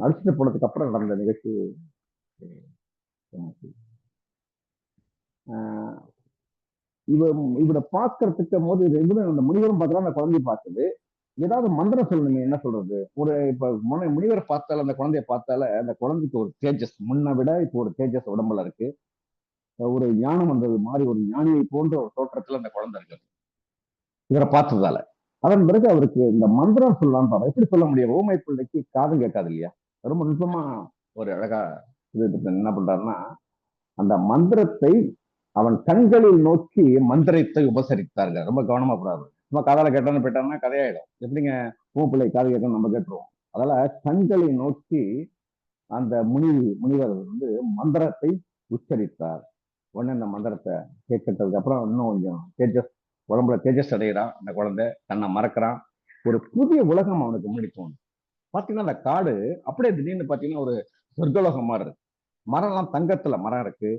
அடிச்சுட்டு போனதுக்கு அப்புறம் நடந்த நிகழ்ச்சி. இவரை பார்க்கறதுக்கு போது அந்த முனிவரும் பார்க்கலாம், அந்த குழந்தைய பார்க்குது. ஏதாவது மந்திரம் சொல்லணுமே, என்ன சொல்றது? ஒரு இப்ப முனிவரை பார்த்தால அந்த குழந்தைய பார்த்தால அந்த குழந்தைக்கு ஒரு தேஜஸ் முன்ன விட இப்போ ஒரு தேஜஸ் உடம்புல இருக்கு. ஒரு ஞானம் வந்தது மாதிரி ஒரு ஞானியை போன்ற ஒரு தோற்றத்துல அந்த குழந்தை இருக்கு இவரை பார்த்ததால. அதன் பிறகு அவருக்கு இந்த மந்திரம் சொல்லலாம்னு பாரு. எப்படி சொல்ல முடியும்? ஊமை பிள்ளைக்கு காதும் கேட்காது இல்லையா? ரொம்ப நுட்பமா ஒரு அழகா இது என்ன பண்றாருன்னா, அந்த மந்திரத்தை அவன் கண்களில் நோக்கி மந்திரத்தை உபசரித்தார்கள். ரொம்ப கவனமா போறாரு. சும்மா காதால கேட்டான்னு போயிட்டான்னா கதையாயிடும். எப்படிங்க பிள்ளை காது கேட்கணும் நம்ம கேட்டுருவோம். அதனால கண்களை நோக்கி அந்த முனிவர் வந்து மந்திரத்தை உச்சரித்தார். உடனே அந்த மந்திரத்தை கேட்கறதுக்கு அப்புறம் இன்னும் கொஞ்சம் தேஜஸ் உடம்புல தேஜஸ் அடைகிறான் அந்த குழந்தை. தன்னை மறக்கிறான். ஒரு புதிய உலகம் அவனுக்கு முன்னாடி தோணும். பாத்தீங்கன்னா அந்த காடு அப்படியே திடீர்னு பாத்தீங்கன்னா ஒரு சொர்க்கலோகம் மாதிரி இருக்கு. மரம்லாம் தங்கத்துல மரம் இருக்கு.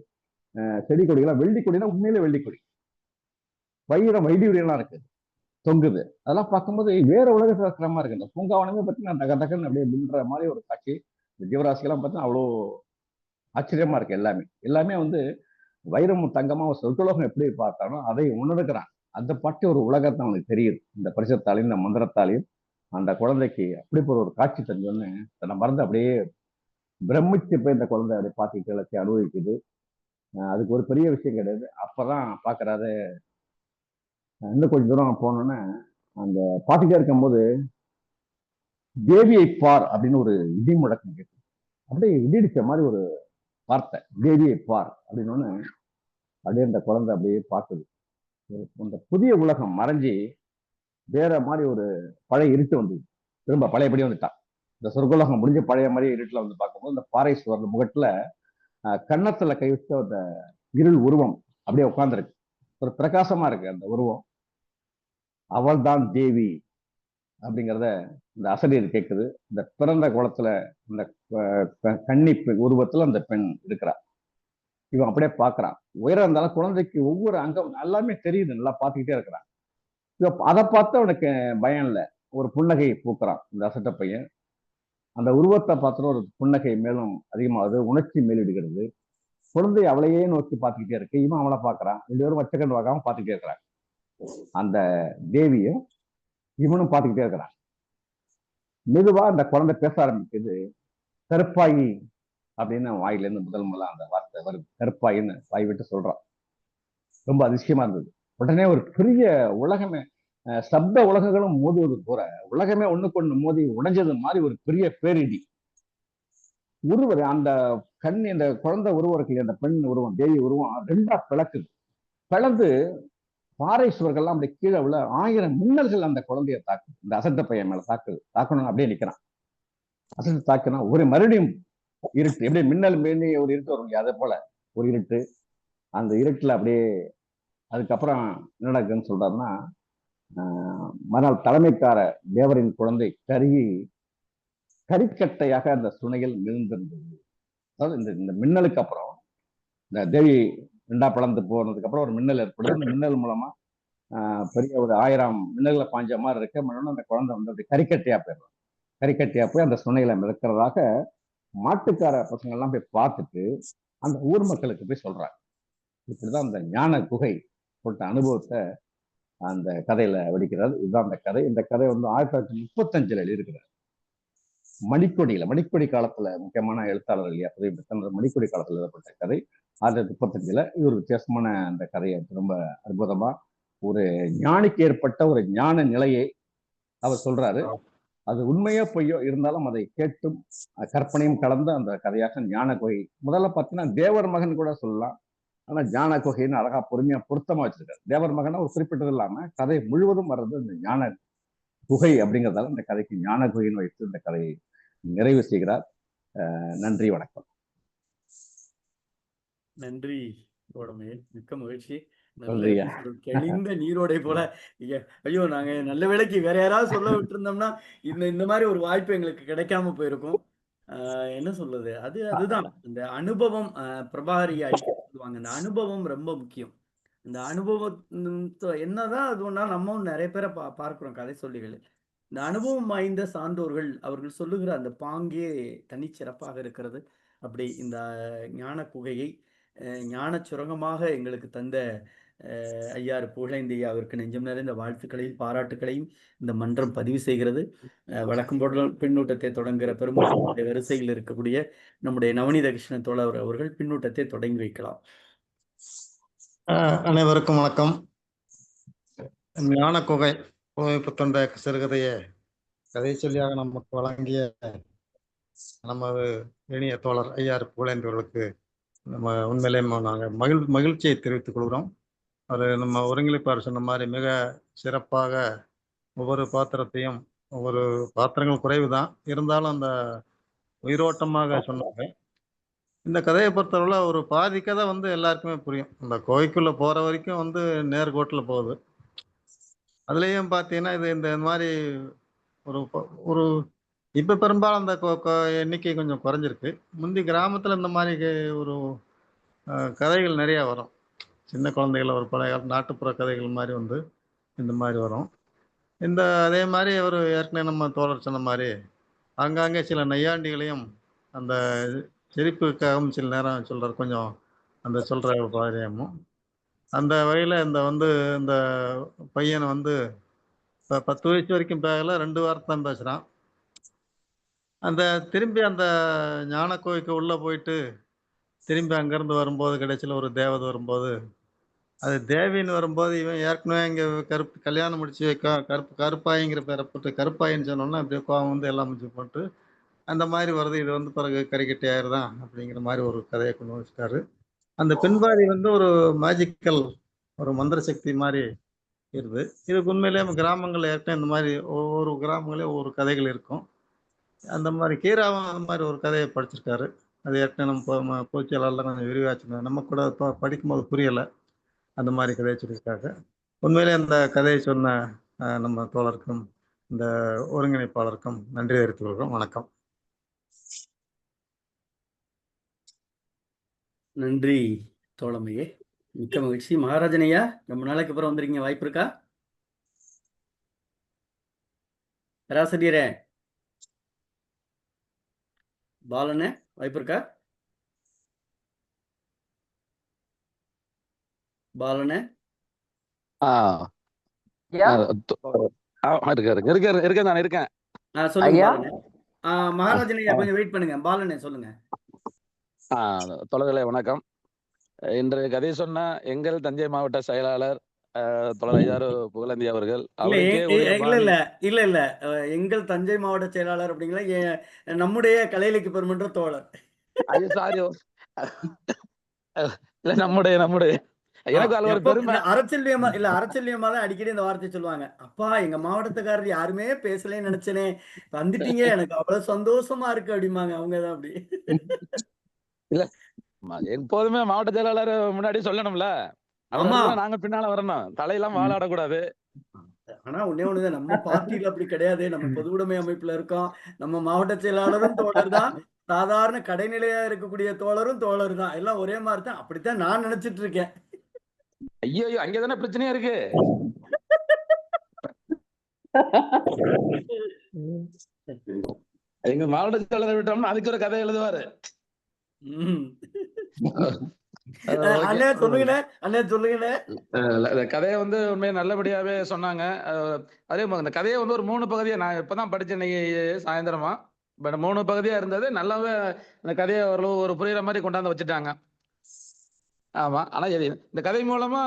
செடி கொடிகள்லாம் வெள்ளி கொடினா உண்மையிலே வெள்ளி கொடி. வைரம் வைடூரியெல்லாம் இருக்கு, தொங்குது. அதெல்லாம் பார்க்கும்போது வேற உலகத்துல இருக்கிற மாதிரி இருக்கு. இந்த பூங்காவனமே பார்த்தீங்கன்னா தக தகன்னு அப்படியே மின்ற மாதிரி ஒரு காட்சி. இந்த ஜீவராசிகள்லாம் பார்த்தீங்கன்னா அவ்வளோ ஆச்சரியமா இருக்கு. எல்லாமே எல்லாமே வந்து வைரமும் தங்கமா ஒரு சொர்க்கலோகம் எப்படி பார்த்தாலும் அதை உணர்கிறான். அந்த பாட்டு ஒரு உலகத்தை அவனுக்கு தெரியுது. இந்த பரிசத்தாலையும் இந்த மந்திரத்தாலையும் அந்த குழந்தைக்கு அப்படி ஒரு காட்சி தெரிஞ்சோன்னு தன்னை மறந்து அப்படியே பிரமிச்சு போய் இந்த குழந்தை அப்படியே பார்த்துக்கிட்டு எல்லாத்தையும் அனுபவிக்குது. அதுக்கு ஒரு பெரிய விஷயம் கிடையாது. அப்பதான் பாக்குறாரு. இன்னும் கொஞ்சம் தூரம் போனோன்னே அந்த பாட்டுட்டே இருக்கும்போது தேவியை பார் அப்படின்னு ஒரு இடி முழக்கம் கேட்டு அப்படியே இடிடிச்ச மாதிரி ஒரு வார்த்தை, தேவியை பார் அப்படின்னு அப்படியே அந்த குழந்தை அப்படியே பார்க்குது. அந்த புதிய உலகம் மறைஞ்சி வேற மாதிரி ஒரு பழைய இருட்டு வந்தது. திரும்ப பழையபடி வந்துட்டான். இந்த சொர்க்கோலகம் முடிஞ்ச பழைய மாதிரி இருட்டுல வந்து பார்க்கும்போது இந்த பாறை சுவர் முகத்துல கன்னத்துல கை வச்ச அந்த இருள் உருவம் அப்படியே உட்கார்ந்துருக்கு. ஒரு பிரகாசமா இருக்கு அந்த உருவம். அவள் தான் தேவி அப்படிங்கிறத இந்த அசரீர் கேட்குது. இந்த பிறந்த குளத்துல இந்த கன்னி உருவத்துல அந்த பெண் இருக்கிறா. இவன் அப்படியே பாக்குறான். உயரம் இருந்தாலும் குழந்தைக்கு ஒவ்வொரு அங்கம் எல்லாமே தெரியுது. நல்லா பார்த்துக்கிட்டே இருக்கிறான். இவன் அதை பார்த்து அவனுக்கு பயம் இல்லை. ஒரு புன்னகை பூக்குறான் இந்த அசட்ட பையன். அந்த உருவத்தை பார்த்துட்டு ஒரு புன்னகை மேலும் அதிகமாகுது. உணர்ச்சி மேலிடுகிறது. குழந்தை அவளையே நோக்கி பார்த்துக்கிட்டே இருக்கு. இவன் அவளை பார்க்கறான். 2 பேரும் வச்சக்கண்டு பார்க்காம பார்த்துக்கிட்டே இருக்கிறான். அந்த தேவியும் இவனும் பார்த்துக்கிட்டே இருக்கிறான். மெதுவா அந்த குழந்தை பேச ஆரம்பிக்குது. கருப்பாயி அப்படின்னு வாயில இருந்து முதல்ல அந்த வார்த்தை வருது. கருப்பாயின்னு வாய் விட்டு சொல்றான். ரொம்ப அதிசயமா இருந்தது. உடனே ஒரு பெரிய உலகமே, சப்த உலகங்களும் மோதுவது போற, உலகமே ஒண்ணுக்கு ஒண்ணு மோதி உடைஞ்சது மாதிரி ஒரு பெரிய பேரிடி. உருவர் அந்த கண் இந்த குழந்தை உருவம் இருக்கு இல்லையா, அந்த பெண் உருவம், தேவி உருவம் ரெண்டா பிளக்குது. பிளந்து பாறை சுவர்கள்லாம் அப்படி கீழே உள்ள 1000 மின்னல்கள் அந்த குழந்தைய தாக்குது. இந்த அசட்ட பையன் மேல தாக்கணும் அப்படியே நிக்கிறான். அசட்டு தாக்குனா ஒரு மறுபடியும் இருட்டு, எப்படி மின்னல் மேனி ஒரு இருட்டு வரும் இல்லையா, அதே போல ஒரு இருட்டு. அந்த இருட்டுல அப்படியே அதுக்கப்புறம் என்ன நடக்குதுன்னு சொல்றாருன்னா, மறுநாள் தலைமைக்கார தேவரின் குழந்தை கருகி கரிக்கட்டையாக அந்த சுனையில் விழுந்திருந்தது. அதாவது இந்த இந்த மின்னலுக்கு அப்புறம் இந்த தேவி ரெண்டா பிளந்து போனதுக்கு அப்புறம் ஒரு மின்னல் ஏற்படுது. அந்த மின்னல் மூலமா பெரிய ஒரு 1000 மின்னல்களை பாஞ்ச மாதிரி இருக்க மறுபடியும் அந்த குழந்தை வந்து அப்படி கரிக்கட்டையா போயிடும். கரிக்கட்டையா போய் அந்த சுனையில மிதக்கிறதாக மாட்டுக்கார பசங்க எல்லாம் போய் பார்த்துட்டு அந்த ஊர் மக்களுக்கு போய் சொல்றாங்க. இப்படிதான் அந்த ஞான குகை போட்ட அனுபவத்தை அந்த கதையில வெடிக்கிறார். இதுதான் அந்த கதை. இந்த கதை வந்து 1935 எழுதியிருக்கிறார். மணிக்கொடி காலத்துல முக்கியமான எழுத்தாளர் இல்லையா, மணிக்கொடி காலத்துல எழுதப்பட்ட கதை. 1935 இது ஒரு வித்தியாசமான அந்த கதையை ரொம்ப அற்புதமா ஒரு ஞானிக்கு ஏற்பட்ட ஒரு ஞான நிலையை அவர் சொல்றாரு. அது உண்மையோ பொய்யோ இருந்தாலும் அதை கேட்டும் கற்பனையும் கலந்த அந்த கதையாக ஞான குகை. முதல்ல பார்த்தீங்கன்னா தேவர் மகன் கூட சொல்லலாம். ஆனா ஞான குகைன்னு அழகா பொறுமையா பொருத்தமா வச்சிருக்காரு. தேவர் மகனா ஒரு குறிப்பிட்டது இல்லாம கதை முழுவதும் வர்றது இந்த ஞான குகை அப்படிங்கிறதால இந்த கதைக்கு ஞான குகைன்னு வைத்து இந்த கதையை நிறைவு செய்கிறார். நன்றி, வணக்கம். நன்றி தோழமையே, மிக்க மகிழ்ச்சி. நல்ல நன்றியா. தெளிந்த நீரோடை போல. ஐயோ, நாங்க நல்ல வேளைக்கு வேற யாராவது சொல்ல விட்டுருந்தோம்னா இந்த மாதிரி ஒரு வாய்ப்பு எங்களுக்கு கிடைக்காம போயிருக்கும். என்ன சொல்றது, அதுதான் இந்த அனுபவம். பிரபாகரி அடிக்கடி சொல்லுவாங்க, இந்த அனுபவம் ரொம்ப முக்கியம். இந்த அனுபவம் என்னதான் அது ஒன்றா நம்ம நிறைய பேரை பார்க்கிறோம் கதை சொல்லிகள். இந்த அனுபவம் வாய்ந்த சான்றோர்கள் அவர்கள் சொல்லுகிற அந்த பாங்கே தனிச்சிறப்பாக இருக்கிறது. அப்படி இந்த ஞான குகையை ஞான சுரங்கமாக எங்களுக்கு தந்த ஐயாறு புகழேந்தி அவருக்கு நெஞ்சம் நிறைந்த வாழ்த்துக்களையும் பாராட்டுக்களையும் இந்த மன்றம் பதிவு செய்கிறது. வழக்கம் போல பின்னூட்டத்தை தொடங்குகிற பெரும்பாலும் வரிசையில் இருக்கக்கூடிய நம்முடைய நவநீத கிருஷ்ணன் தோழர் அவர்கள் பின்னூட்டத்தை தொடங்கி வைக்கலாம். அனைவருக்கும் வணக்கம். ஞான குகை புத்தொண்ட சிறுகதையை கதை சொல்லியாக நமக்கு வழங்கிய நமது இனிய தோழர் ஐயாறு புகழேந்தியவர்களுக்கு நம்ம உண்மையிலே நாங்கள் மகிழ்ச்சியை தெரிவித்துக் கொள்கிறோம். அவர் நம்ம ஒருங்கிணைப்பாளர் சொன்ன மாதிரி மிக சிறப்பாக ஒவ்வொரு பாத்திரத்தையும், ஒவ்வொரு பாத்திரங்கள் குறைவு தான் இருந்தாலும் அந்த உயிரோட்டமாக சொன்னாங்க. இந்த கதையை பொறுத்தவரை ஒரு பாதி கதை வந்து எல்லாருக்குமே புரியும். இந்த கோவைக்குள்ள போற வரைக்கும் வந்து நேர்கோட்டில் போகுது. அதுலேயும் பார்த்தீங்கன்னா இது இந்த மாதிரி ஒரு ஒரு இப்போ பெரும்பாலும் அந்த எண்ணிக்கை கொஞ்சம் குறைஞ்சிருக்கு. முந்தி கிராமத்தில் இந்த மாதிரி ஒரு கதைகள் நிறையா வரும். சின்ன குழந்தைகள் ஒரு பழைய நாட்டுப்புற கதைகள் மாதிரி வந்து இந்த மாதிரி வரும். அதே மாதிரி ஒரு ஏற்கனவே நம்ம தோழர் சொன்ன மாதிரி ஆங்காங்கே சில நையாண்டிகளையும் அந்த சிரிப்புக்காகவும் சில நேரம் சொல்கிற கொஞ்சம் அந்த சொல்கிற பாரியமும் அந்த வகையில் இந்த பையனை வந்து இப்போ 10 வயசு வரைக்கும் பேகல 2 வாரத்தை தான் பேசுகிறான். திரும்பி அந்த ஞான கோவிலுக்கு உள்ளே போயிட்டு திரும்பி அங்கேருந்து வரும்போது கடைசியில் ஒரு தேவதை வரும்போது, அது தேவின்னு வரும்போது இவன் ஏற்கனவே இங்கே கல்யாணம் முடிச்சு கருப்பாயிங்கிற பேரை போட்டு கருப்பாயின்னு சொன்னோன்னா அப்படியே கோவம் வந்து எல்லாம் முடிச்சு போட்டு அந்த மாதிரி வருது. இது வந்து பிறகு கறிக்கட்டி ஆயிடுதான் அப்படிங்கிற மாதிரி ஒரு கதையை கொண்டு வச்சுட்டாரு. அந்த பெண்பாதி வந்து ஒரு மேஜிக்கல் ஒரு மந்திர சக்தி மாதிரி இருக்குது. இதுக்கு உண்மையிலே கிராமங்கள் ஏற்கனவே இந்த மாதிரி ஒவ்வொரு கிராமங்களையும் ஒவ்வொரு கதைகள் இருக்கும். அந்த மாதிரி கீராவும் அந்த மாதிரி ஒரு கதையை படிச்சிருக்காரு. அது ஏற்கனவே நம்ம போச்சியாளர்லாம் கொஞ்சம் விரிவாச்சுருந்தோம். நம்ம கூட படிக்கும்போது புரியலை. அந்த மாதிரி கதையை சொல்லியிருக்காங்க. உண்மையிலே அந்த கதையை சொன்ன நம்ம தோழருக்கும் இந்த ஒருங்கிணைப்பாளருக்கும் நன்றி தெரிவித்துக் கொள்கிறோம். வணக்கம். நன்றி தோழமையே, மிக்க மகிழ்ச்சி. மகாராஜன் ஐயா, ரொம்ப நாளைக்கு அப்புறம் வந்திருக்கீங்க, வாய்ப்பு இருக்கா? பேராசிரியரே பாலனே, வாய்ப்பு இருக்கா? பாலனே இருக்கேன் நான் இருக்கேன். சொல்லுங்க பாலனே. மகாராஜன் ஐயா கொஞ்சம் வெயிட் பண்ணுங்க. பாலனே சொல்லுங்க. தோழர்களே வணக்கம். இன்று கதை சொன்ன எங்கள் தஞ்சை மாவட்ட செயலாளர் தோழர் ஐயாறு புகழேந்தி அவர்கள் இல்ல அவருக்கே உரிய இல்ல பாணி. இல்ல இல்ல இல்ல எங்கள் தஞ்சை மாவட்ட செயலாளர் அப்படிங்களா நம்முடைய கலையிலக்கு பெருமன்ற தோழர். ஐயோ சாரி. இல்ல நம்முடைய எனக்கு அது ஒரு பெருமை. அரச்சல்யமா தான் அடிக்கடி இந்த வார்த்தை சொல்லுவாங்க. அப்பா எங்க மாவட்டத்துக்காரர் யாருமே பேசலன்னு நினைச்சனே, வந்துட்டீங்க, எனக்கு அவ்வளவு சந்தோஷமா இருக்கு அப்படிம்பாங்க. அவங்கதான் அப்படி. இல்ல எப்போதுமே மாவட்ட செயலாளர் முன்னாடி சொல்லணும்ல. அவர் ஆமா. அதுக்குதான் நாங்க பின்னால வரணும். தலையெல்லாம் வாழாடக்கூடாது. ஆனா ஒண்ணே ஒண்ணுதான், நம்ம பார்ட்டியில அப்படி கிடையாது. நம்ம பொதுவுடைமை அமைப்புல இருக்கோம். நம்ம மாவட்ட செயலாளரும் தோழர் தான். சாதாரண கடைநிலையா இருக்கக்கூடிய தோழரும் தோழர் தான். எல்லாம் ஒரே மாதிரி தான். அப்படித்தான் நான் நினைச்சிட்டு இருக்கேன். ஐயோ அங்கதானே பிரச்சனையா இருக்கு. எங்க மாவட்ட செயலாளர் விட்டோம்னா அதுக்கு ஒரு கதை எழுதுவாரு. அண்ணே சொல்லுங்கண்ணே, அண்ணே சொல்லுங்கண்ணே. இந்த கதையை வந்து உண்மையை நல்லபடியாவே சொன்னாங்க. அதே மாதிரி இந்த கதையை வந்து ஒரு 3 பகுதியா நான் இப்பதான் படிச்சேன் இன்னைக்கு சாயந்தரமா. பட் 3 பகுதியா இருந்தது. நல்லாவே இந்த கதையை ஓரளவு ஒரு புரியுற மாதிரி கொண்டாந்து வச்சுட்டாங்க. ஆமா. ஆனா இந்த கதை மூலமா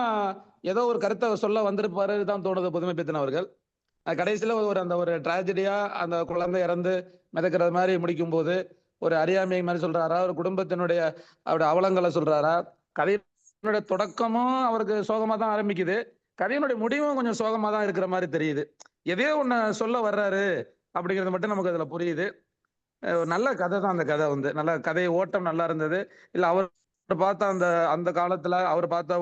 ஏதோ ஒரு கருத்தை சொல்ல வந்திருப்பாரு தான் தோணுது புதுமை பித்தன் அவர்கள். கடைசியில அந்த ஒரு டிராஜடியா அந்த குழந்தை இறந்து மிதக்கிறது மாதிரி முடிக்கும் போது ஒரு அறியாமை மாதிரி சொல்றாரா, ஒரு குடும்பத்தினுடைய அவருடைய அவலங்களை சொல்றாரா? கதையினுடைய தொடக்கமும் அவருக்கு சோகமா தான் ஆரம்பிக்குது. கதையினுடைய முடிவும் கொஞ்சம் சோகமா தான் இருக்கிற மாதிரி தெரியுது. எதையோ ஒண்ணு சொல்ல வர்றாரு அப்படிங்கிறது மட்டும் நமக்கு அதுல புரியுது. நல்ல கதை தான் அந்த கதை வந்து. நல்ல கதை ஓட்டம் நல்லா இருந்தது. இல்ல அவர் பார்த்த அந்த அந்த காலத்துல அவர் பார்த்த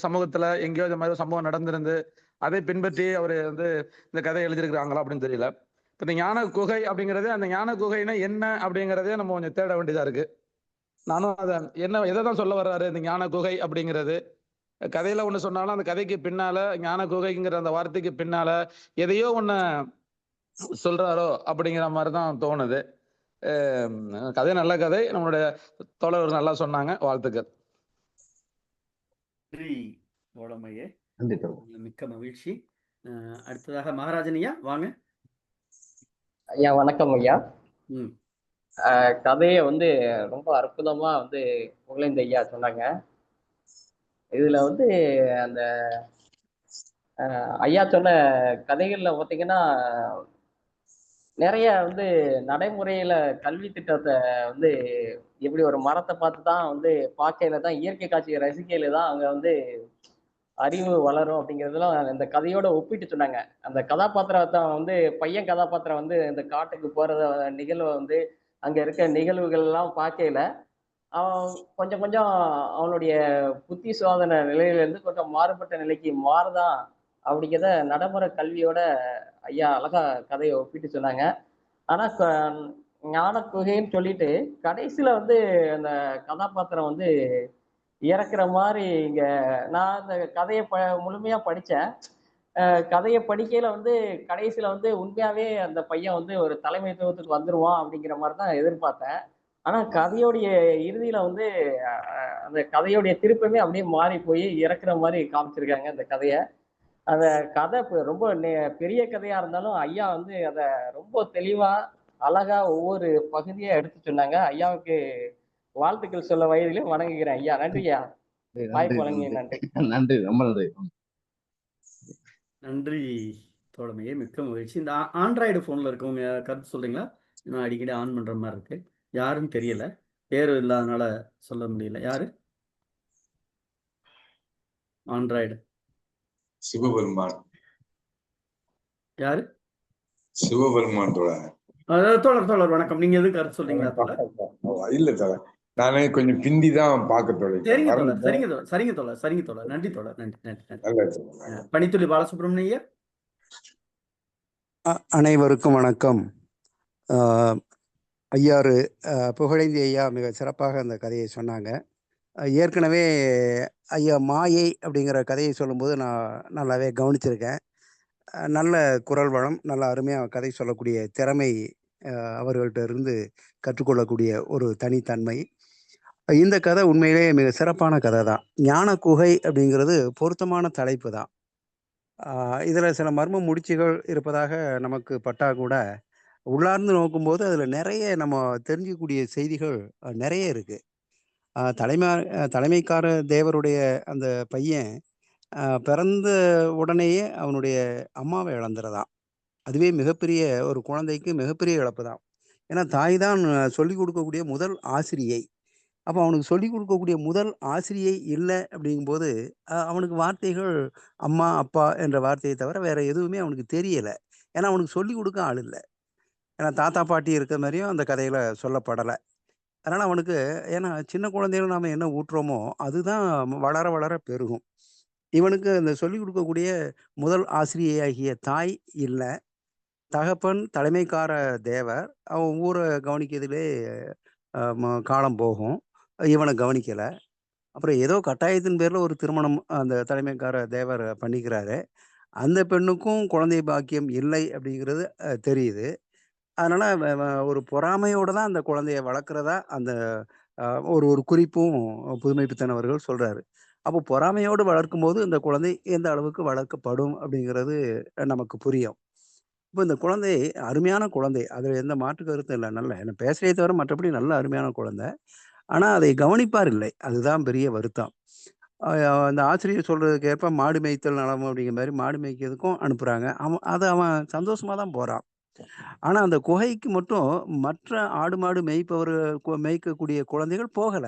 சமூகத்துல எங்கேயோ இந்த மாதிரி சம்பவம் நடந்திருந்து அதை பின்பற்றி அவர் வந்து இந்த கதை எழுதியிருக்கிறாங்களா அப்படின்னு தெரியல. இப்ப இந்த ஞான குகை அப்படிங்கிறது, அந்த ஞான குகைன்னா என்ன அப்படிங்கிறதே நம்ம கொஞ்சம் தேட வேண்டியதா இருக்கு. நானும் அதை எதை தான் சொல்ல வர்றாரு இந்த ஞான குகை அப்படிங்கிறது. கதையில ஒண்ணு சொன்னாலும் அந்த கதைக்கு பின்னால ஞான குகைங்கிற அந்த வார்த்தைக்கு பின்னால எதையோ ஒண்ணு சொல்றாரோ அப்படிங்கிற மாதிரிதான் தோணுது. கதை நல்ல கதை. நம்மளுடைய தோழர்கள் நல்லா சொன்னாங்க. வாழ்த்துக்கள். மிக்க மகிழ்ச்சி. அடுத்ததாக மகாராஜன் ஐயா வாங்க. ஐயா வணக்கம் ஐயா. கதையை வந்து ரொம்ப அற்புதமா வந்து புகழேந்தி ஐயா சொன்னாங்க. இதுல வந்து அந்த ஐயா சொன்ன கதைகள்ல பார்த்தீங்கன்னா நிறைய வந்து நடைமுறையில கல்வி திட்டத்தை வந்து எப்படி ஒரு மரத்தை பார்த்து தான் வந்து பார்க்கையில தான் இயற்கை காட்சியை ரசிக்கையில தான் அங்க வந்து அறிவு வளரும் அப்படிங்கிறதுலாம் இந்த கதையோட ஒப்பிட்டு சொன்னாங்க. அந்த கதாபாத்திரத்தை வந்து பையன் கதாபாத்திரம் வந்து இந்த காட்டுக்கு போறத நிகழ்வை வந்து அங்க இருக்க நிகழ்வுகள் எல்லாம் பார்க்கையில அவன் கொஞ்சம் கொஞ்சம் அவனுடைய புத்தி சோதனை நிலையிலிருந்து கொஞ்சம் மாறுபட்ட நிலைக்கு மாறுதான் அப்படிங்கிறத நடைமுறை கல்வியோட ஐயா அழகா கதையை ஒப்பிட்டு சொன்னாங்க. ஆனா ஞான குகைன்னு சொல்லிட்டு கடைசியில வந்து அந்த கதாபாத்திரம் வந்து இறக்குற மாதிரி இங்க நான் அந்த கதையை முழுமையா படிச்சேன். கதையை படிக்கையில வந்து கடைசியில வந்து உண்மையாவே அந்த பையன் வந்து ஒரு தலைமைத்துவத்துக்கு வந்துருவான் அப்படிங்கிற மாதிரி தான் எதிர்பார்த்தேன். ஆனா கதையோடைய இறுதியில வந்து அந்த கதையோடைய திருப்பமே அப்படியே மாறி போய் இறக்குற மாதிரி காமிச்சிருக்காங்க அந்த கதையை. அந்த கதை ரொம்ப பெரிய கதையா இருந்தாலும் ஐயா வந்து அதை ரொம்ப தெளிவா அழகா ஒவ்வொரு பகுதியா எடுத்து சொன்னாங்க. ஐயாவுக்கு வாழ்த்துக்கள் சொல்ல வயதிலும் வணங்குகிறேன் ஐயா. நன்றி ஐயா. வாய்ப்பு வழங்கிய நன்றி. நன்றி, ரொம்ப நன்றி. நன்றி தோழமையே, மிக்க மகிழ்ச்சி. இந்த ஆண்ட்ராய்டு போன்ல இருக்கவங்க கருத்து சொல்றீங்களா? நான் அடிக்கடி ஆன் பண்ற மாதிரி இருக்கு. யாருன்னு தெரியல, பேரு இல்லாதனால சொல்ல முடியல. யாரு ஆண்ட்ராய்டு? சிவபெருமான். யாரு? சிவபெருமான் தோழர். தோழர் வணக்கம். நீங்க எதுவும் கருத்து சொல்றீங்களா தோழர்? இல்ல தோழர், நானே கொஞ்சம் பிந்தி தான் பார்க்க தோழர். சரிங்க தோழர். நன்றி தோழர். நன்றி. பணித்துளி பாலசுப்ரமணிய. அனைவருக்கும் வணக்கம். ஐயாறு புகழேந்தி ஐயா மிக சிறப்பாக அந்த கதையை சொன்னாங்க. ஏற்கனவே ஐயா மாயை அப்படிங்கிற கதையை சொல்லும்போது நான் நல்லாவே கவனிச்சிருக்கேன். நல்ல குரல் வளம், நல்ல அருமையாக கதை சொல்லக்கூடிய திறமை அவர்கள்ட்ட இருந்து கற்றுக்கொள்ளக்கூடிய ஒரு தனித்தன்மை. இந்த கதை உண்மையிலே மிக சிறப்பான கதை தான். ஞான குகை அப்படிங்கிறது பொருத்தமான தலைப்பு தான். இதில் சில மர்ம முடிச்சுகள் இருப்பதாக நமக்கு பட்டா கூட உள்ளார்ந்து நோக்கும்போது அதில் நிறைய நம்ம தெரிஞ்சிக்கக்கூடிய செய்திகள் நிறைய இருக்குது. தலைமைக்கார தேவருடைய அந்த பையன் பிறந்த உடனேயே அவனுடைய அம்மாவை இழந்துறதான். அதுவே மிகப்பெரிய ஒரு குழந்தைக்கு மிகப்பெரிய இழப்பு தான். ஏன்னா தாய் தான் சொல்லிக் கொடுக்கக்கூடிய முதல் ஆசிரியை. அப்போ அவனுக்கு சொல்லிக் கொடுக்கக்கூடிய முதல் ஆசிரியை இல்லை அப்படிங்கும்போது அவனுக்கு வார்த்தைகள் அம்மா அப்பா என்ற வார்த்தையை தவிர வேற எதுவுமே அவனுக்கு தெரியலை. ஏன்னா அவனுக்கு சொல்லிக் கொடுக்க ஆள் இல்லை. ஏன்னா தாத்தா பாட்டி இருக்கிற மாதிரியும் அந்த கதையில சொல்லப்படலை. அதனால அவனுக்கு ஏன்னா சின்ன குழந்தைகள் நாம என்ன ஊட்டுறோமோ அதுதான் வளர வளர பெருகும். இவனுக்கு அந்த சொல்லிக் கொடுக்கக்கூடிய முதல் ஆசிரியையாகிய தாய் இல்லை. தகப்பன் தலைமைக்கார தேவர். அவன் ஊரை கவனிக்கிறதுலே காலம் போகும். இவனை கவனிக்கல. அப்புறம் ஏதோ கட்டாயத்தின் பேர்ல ஒரு திருமணம் அந்த தலைமைக்கார தேவர் பண்ணிக்கிறாரு. அந்த பெண்ணுக்கும் குழந்தை பாக்கியம் இல்லை அப்படிங்கிறது தெரியுது. அதனால ஒரு பொறாமையோட தான் அந்த குழந்தைய வளர்க்குறதா அந்த ஒரு ஒரு குறிப்பும் புதுமைப்பித்தன் அவர்கள் சொல்றாரு. அப்போ பொறாமையோடு வளர்க்கும்போது இந்த குழந்தை எந்த அளவுக்கு வளர்க்கப்படும் அப்படிங்கிறது நமக்கு புரியும். இப்போ இந்த குழந்தை அருமையான குழந்தை. அதுல எந்த மாற்று கருத்தும் இல்ல. நல்ல என்ன பேசுறதே தவிர மற்றபடி நல்ல அருமையான குழந்தை. ஆனா அதை கவனிப்பார் இல்லை. அதுதான் பெரிய வருத்தம். அந்த ஆசிரியர் சொல்றதுக்கு ஏற்ப மாடு மேய்த்தல் நலம் அப்படிங்கிற மாரி மாடு மேய்க்கிறதுக்கும் அனுப்புறாங்க. அவன் சந்தோஷமா தான் போறான். ஆனா அந்த குகைக்கு மட்டும் மற்ற ஆடு மாடு மேய்க்கக்கூடிய குழந்தைகள் போகல.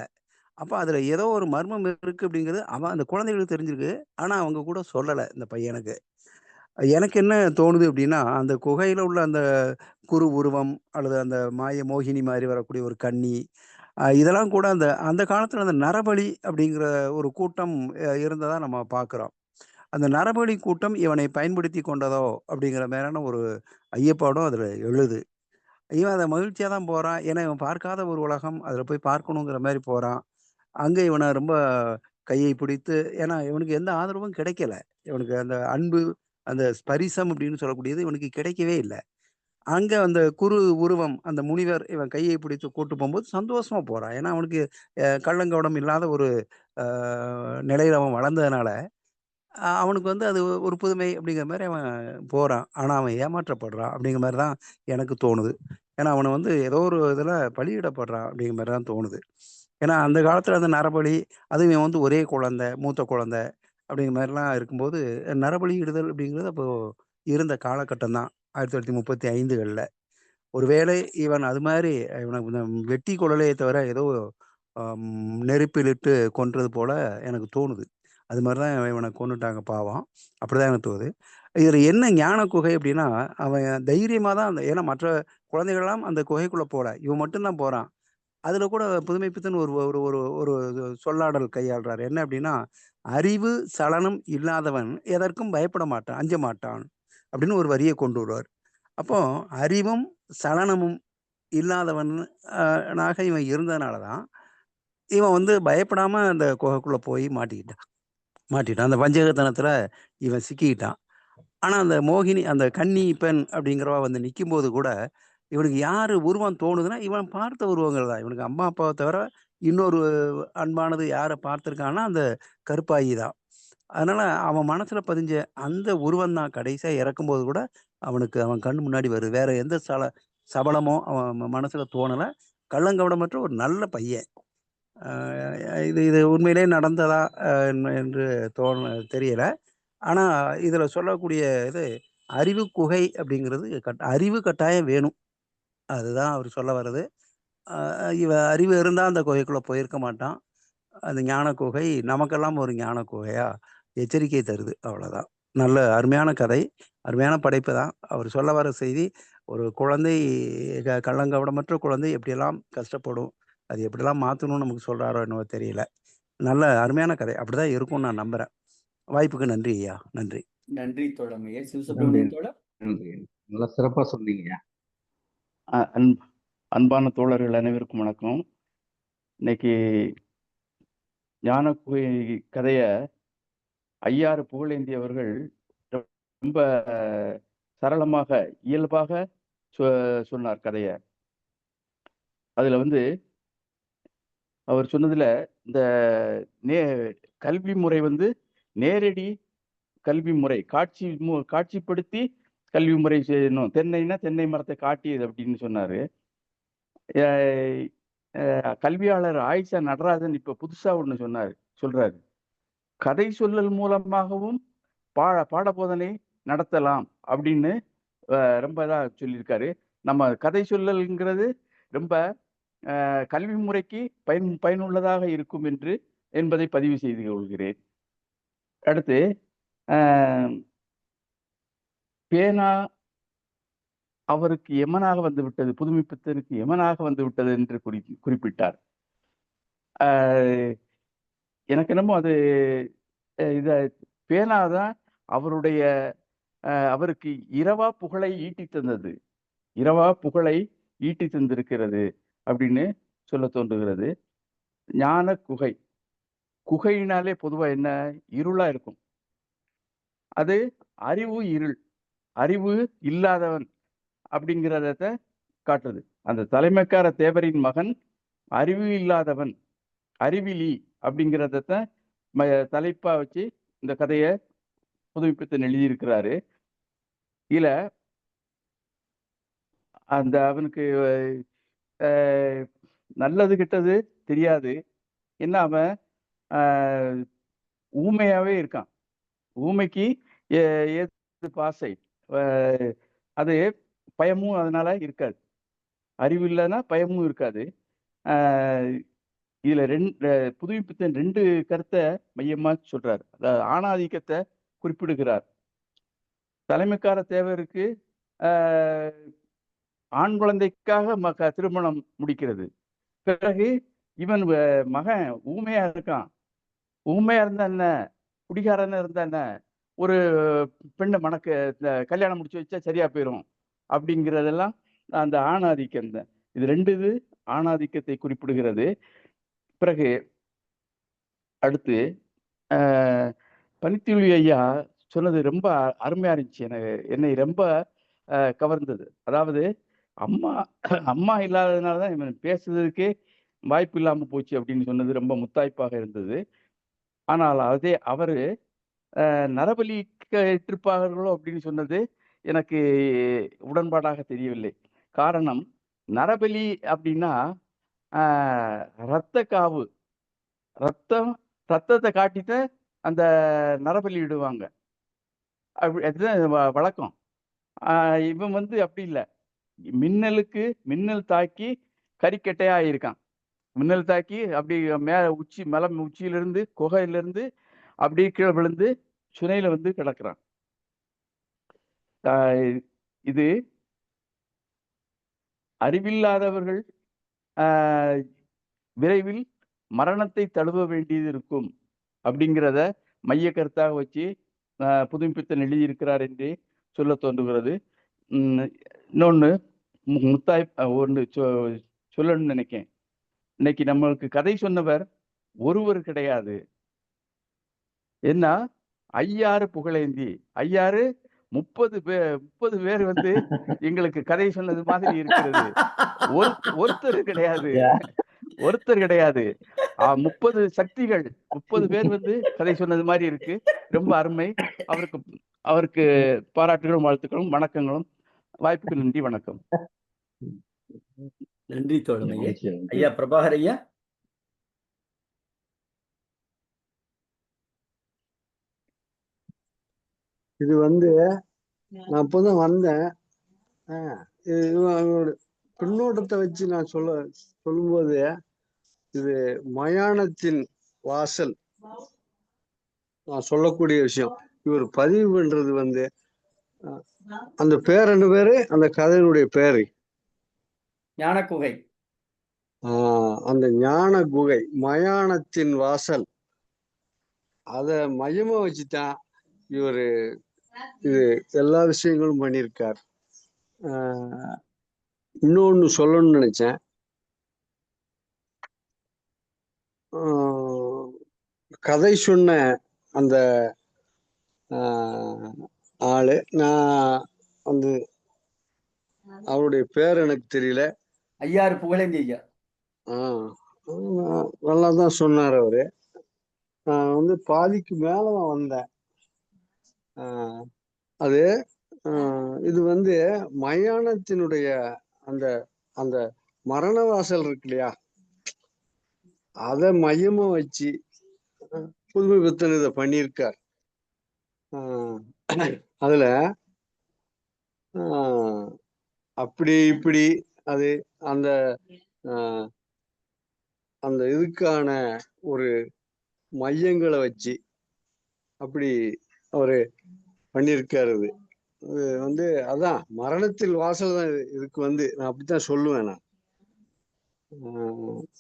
அப்ப அதுல ஏதோ ஒரு மர்மம் இருக்கு அப்படிங்கிறது அந்த குழந்தைகளுக்கு தெரிஞ்சிருக்கு. ஆனா அவங்க கூட சொல்லல இந்த பையனுக்கு. எனக்கு என்ன தோணுது அப்படின்னா, அந்த குகையில உள்ள அந்த குரு உருவம் அல்லது அந்த மாய மோகினி மாரி வரக்கூடிய ஒரு கன்னி, இதெல்லாம் கூட அந்த அந்த காலத்துல அந்த நரபலி அப்படிங்கிற ஒரு கூட்டம் இருந்ததா நம்ம பார்க்குறோம். அந்த நரபலி கூட்டம் இவனை பயன்படுத்தி கொண்டதோ அப்படிங்கிற மேலான ஒரு ஐயப்பாடும் அதுல எழுது. இவன் அத மகிழ்ச்சியா தான் போறான். ஏன்னா இவன் பார்க்காத ஒரு உலகம். அதுல போய் பார்க்கணுங்கிற மாரி போறான். அங்க இவன ரொம்ப கையை பிடித்து ஏன்னா இவனுக்கு எந்த ஆதரவும் கிடைக்கல. இவனுக்கு அந்த அன்பு, அந்த ஸ்பரிசம் அப்படின்னு சொல்லக்கூடியது இவனுக்கு கிடைக்கவே இல்ல. அங்க அந்த குரு உருவம், அந்த முனிவர் இவன் கையை பிடித்து கூட்டு போம்போது சந்தோஷமா போறான். ஏன்னா அவனுக்கு கள்ளங்கபடம் இல்லாத ஒரு அ நிலையில அவன் வளர்ந்ததுனால, அவனுக்கு வந்து அது ஒரு புதுமை அப்படிங்கிற மாரி அவன் போறான். ஆனா அவன் ஏமாற்றப்படுறான் அப்படிங்கிற மாரி தான் எனக்கு தோணுது. ஏன்னா அவன வந்து ஏதோ ஒரு இதுல பலியிடப்படுறான் அப்படிங்கிற மாரி தான் தோணுது. ஏன்னா அந்த காலத்துல அந்த நரபலி, அதுவும் இவன் வந்து ஒரே குழந்தை, மூத்த குழந்தை அப்படிங்கிற மாரிலாம் இருக்கும்போது, நரபலியிடுதல் அப்படிங்கிறது அப்போ இருந்த காலகட்டம் தான். 1935கள்ல. ஒருவேளை இவன் அது மாரி இவன வெட்டி கொல்லலையே தவிர ஏதோ நெருப்பிலிட்டு கொன்றது போல எனக்கு தோணுது. அது மாரி தான் இவன கொன்னுட்டாங்க பாவம். அப்படிதான் எனக்கு தோணுது. இதுல என்ன ஞான குகை அப்படின்னா, அவன் தைரியமா தான் ஏன்னா மற்ற குழந்தைகள்லாம் அந்த குகைக்குள்ள போல. இவன் மட்டும் தான் போறான். அதுல கூட புதுமைப்பித்தன் ஒரு ஒரு ஒரு ஒரு சொல்லாடல் கையாள்றாரு. என்ன அப்படின்னா, "அறிவு, சலனம் இல்லாதவன் எதற்கும் பயப்பட மாட்டான், அஞ்ச மாட்டான்." அப்படின்னு ஒரு வரிய கொண்டு வருவார். அப்போ அறிவும், சலனமும் இல்லாதவன் னாக இவன் இருந்ததுனால தான், இவன் வந்து பயப்படாம அந்த குகைக்குள்ள போய் மாட்டிக்கிட்டான். மாட்டிட்டான். அந்த வஞ்சகத்தனத்துல இவன் சிக்கிக்கிட்டான். ஆனா, அந்த மோகினி அந்த கன்னி பெண் அப்படிங்கிறவ வந்து நிக்கும்போது கூட, இவனுக்கு யாரு உருவம் தோணுதுன்னா, இவன் பார்த்த உருவங்கள் தான். இவனுக்கு அம்மா, அப்பாவ தவிர இன்னொரு அன்பானது யார பார்த்திருக்கான்னா, அந்த கருப்பாயி தான். அதனால அவன் மனசுல பதிஞ்ச அந்த உருவம் தான் கடைசியா இறக்கும்போது கூட, அவன் கண்ணு முன்னாடி வருது. வேற எந்த சபலமோ அவன் மனசுல தோணல. கள்ளங்கபடமற்ற ஒரு நல்ல பையன். அ இது இது உண்மையிலேயே நடந்ததா என்று தெரியல. ஆனா, இதுல சொல்லக்கூடிய இது அறிவு குகை அப்படிங்கிறது அறிவு கட்டாயம் வேணும். அதுதான் அவரு சொல்ல வர்றது. அ அறிவு இருந்தா அந்த குகைக்குள்ள போயிருக்க மாட்டான். அந்த ஞான குகை நமக்கெல்லாம் ஒரு ஞான குகையா எச்சரிக்கை தருது. அவ்வளோதான். நல்ல அருமையான கதை. அருமையான படைப்பு தான். அவர் சொல்ல வர செய்தி, ஒரு குழந்தை கள்ளங்கபடமற்ற குழந்தை எப்படியெல்லாம் கஷ்டப்படும். அது எப்படிலாம் மாத்தணும்னு நமக்கு சொல்றாரோ என்னவோ தெரியல. நல்ல அருமையான கதை. அப்படிதான் இருக்கும்னு நான் நம்புறேன். வாய்ப்புக்கு நன்றி ஐயா. நன்றி. நன்றி தோழமையே. நன்றி. சிவசுப்ரமணியன் தோழர். நன்றி. நல்லா சிறப்பா சொன்னீங்க. அன்பான தோழர்கள் அனைவருக்கும் வணக்கம். இன்னைக்கு ஞான குகை கதைய ஐயாறு புகழேந்தி அவர்கள் ரொம்ப சரளமாக இயல்பாக சொன்னார் கதைய. அதுல வந்து அவர் சொன்னதுல இந்த கல்வி முறை வந்து நேரடி கல்வி முறை காட்சிப்படுத்தி கல்வி முறை செய்யணும். தென்னைன்னா தென்னை மரத்தை காட்டியது அப்படின்னு சொன்னாரு. கல்வியாளர் ஆயிஷா நடராஜன் இப்ப புதுசா ஒண்ணு சொல்றாரு. கதை சொல்லல் மூலமாகவும் பாட போதனை நடத்தலாம் அப்படின்னு ரொம்ப இதாக சொல்லியிருக்காரு. நம்ம கதை சொல்லல்ங்கிறது ரொம்ப கல்வி முறைக்கு பயனுள்ளதாக இருக்கும் என்பதை பதிவு செய்து கொள்கிறேன். அடுத்து பேனா அவருக்கு எமனாக வந்து விட்டது, புதுமைப்பித்தனுக்கு எமனாக வந்து விட்டது என்று குறிப்பிட்டார். எனக்கு என்னமோ அது பேனாதான் அவருக்கு இரவா புகழை ஈட்டி தந்தது, இரவா புகழை ஈட்டி தந்திருக்கிறது அப்படின்னு சொல்ல தோன்றுகிறது. ஞான குகை, குகையினாலே பொதுவா என்ன, இருளா இருக்கும். அது அறிவு இருள், அறிவு இல்லாதவன் அப்படிங்கிறத காட்டுறது. அந்த தலைமைக்கார தேவரின் மகன் அறிவு இல்லாதவன், அறிவிலி அப்படிங்கிறத தலைப்பா வச்சு இந்த கதையை புதுமைப்பித்தன் எழுதியிருக்கிறாரு. இதுல அந்த அவனுக்கு நல்லது கெட்டது தெரியாது, என்ன அவன் ஊமையாவே இருக்கான். ஊமைக்கு ஏது பாசை, அது பயமும் அதனால இருக்காது. அறிவு இல்லைன்னா பயமும் இருக்காது. இதுல புதுமைப்பித்தன் 2 கருத்தை மையமா சொல்றாரு. அதாவது ஆணாதிக்கத்தை குறிப்பிடுகிறார். தலைமைக்கார தேவருக்கு ஆண் குழந்தைக்காக திருமணம் முடிக்கிறது. பிறகு இவன் மகன் ஊமையா இருக்கான். ஊமையா இருந்தா என்ன, குடிகாரன்னு இருந்தா என்ன, ஒரு பெண்ணை கல்யாணம் முடிச்சு வச்சா சரியா போயிடும் அப்படிங்கிறதெல்லாம் அந்த ஆணாதிக்கம் தான். இது 2 ஆணாதிக்கத்தை குறிப்பிடுகிறது. பிறகு அடுத்து பனித்துளி ஐயா சொன்னது ரொம்ப அருமையா இருந்துச்சு. என்னை ரொம்ப கவர்ந்தது. அதாவது அம்மா இல்லாததுனாலதான் இவன் பேசுறதுக்கே வாய்ப்பு இல்லாம போச்சு அப்படின்னு சொன்னது ரொம்ப முத்தாய்ப்பாக இருந்தது. ஆனால் அவரு நரபலி ஏற்றிருப்பார்களோ அப்படின்னு சொன்னது எனக்கு உடன்பாடாக தெரியவில்லை. காரணம், நரபலி அப்படின்னா இரத்த காவு, ரத்தத்தை காட்டித்த அந்த நரபலி இடுவாங்க, அதுதான் வழக்கம். இவன் அப்படி இல்லை, மின்னல் தாக்கி கறிக்கட்டையா இருக்கான். மின்னல் தாக்கி அப்படி மலை உச்சியிலிருந்து குகையிலிருந்து அப்படியே கீழே விழுந்து சுனையில கிடக்குறான். இது அறிவில்லாதவர்கள் விரைவில் மரணத்தை தழுவ வேண்டியது இருக்கும் அப்படிங்கிறத மைய கருத்தாக வச்சு புதுமைப்பித்தன் எழுதியிருக்கிறார் என்று சொல்ல தோன்றுகிறது. இன்னொன்னு ஒன்று சொல்லணும்னு நினைக்கிறேன். இன்னைக்கு நம்மளுக்கு கதை சொன்னவர் ஒருவர் கிடையாது. என்ன, ஐயாறு புகழேந்தி, ஐயாறு 30 பேர் எங்களுக்கு கதை சொன்னது மாதிரி இருக்கிறது. ஒருத்தர் கிடையாது, 30 சக்திகள், 30 பேர் கதை சொன்னது மாதிரி இருக்கு. ரொம்ப அருமை. அவருக்கு பாராட்டுகளும் வாழ்த்துக்களும் வணக்கங்களும். வாய்ப்புக்கு நன்றி, வணக்கம். நன்றி தோழமையே. ஐயா பிரபாகர் ஐயா. இது நான் அப்போதான் வந்தேன். பின்னோட்டத்தை வச்சு நான் சொல்லும்போது, இது மயானத்தின் வாசல் நான் சொல்லக்கூடிய விஷயம். இவர் பதிவு பண்றது அந்த பேர் என்ன பேரு, அந்த கதையினுடைய பேரு ஞான குகை. அந்த ஞான குகை, மயானத்தின் வாசல், அத மையமா வச்சுதான் இவரு இது எல்லா விஷயங்களும் பண்ணியிருக்கார். இன்னொன்னு சொல்லணும்னு நினைச்சேன். கதை சொன்ன அந்த ஆளு, நான் அவருடைய பேர் எனக்கு தெரியல. ஐயாறு புகழேந்தி ஐயா. நல்லா தான் சொன்னார் அவரு. நான் பாதிக்கு மேலதான் வந்தேன். அது இது மயானத்தினுடைய அந்த அந்த மரணவாசல் இருக்கு இல்லையா, அத மையமா வச்சு புதுமை பித்தன் இதை பண்ணியிருக்கார். அதுல அப்படி இப்படி அது அந்த அந்த இதுக்கான ஒரு மையங்களை வச்சு அப்படி அவரு பண்ணியிருக்காரு. இது அதான் மரணத்தில் வாசல் தான் இதுக்கு நான் அப்படித்தான் சொல்லுவேன். நான்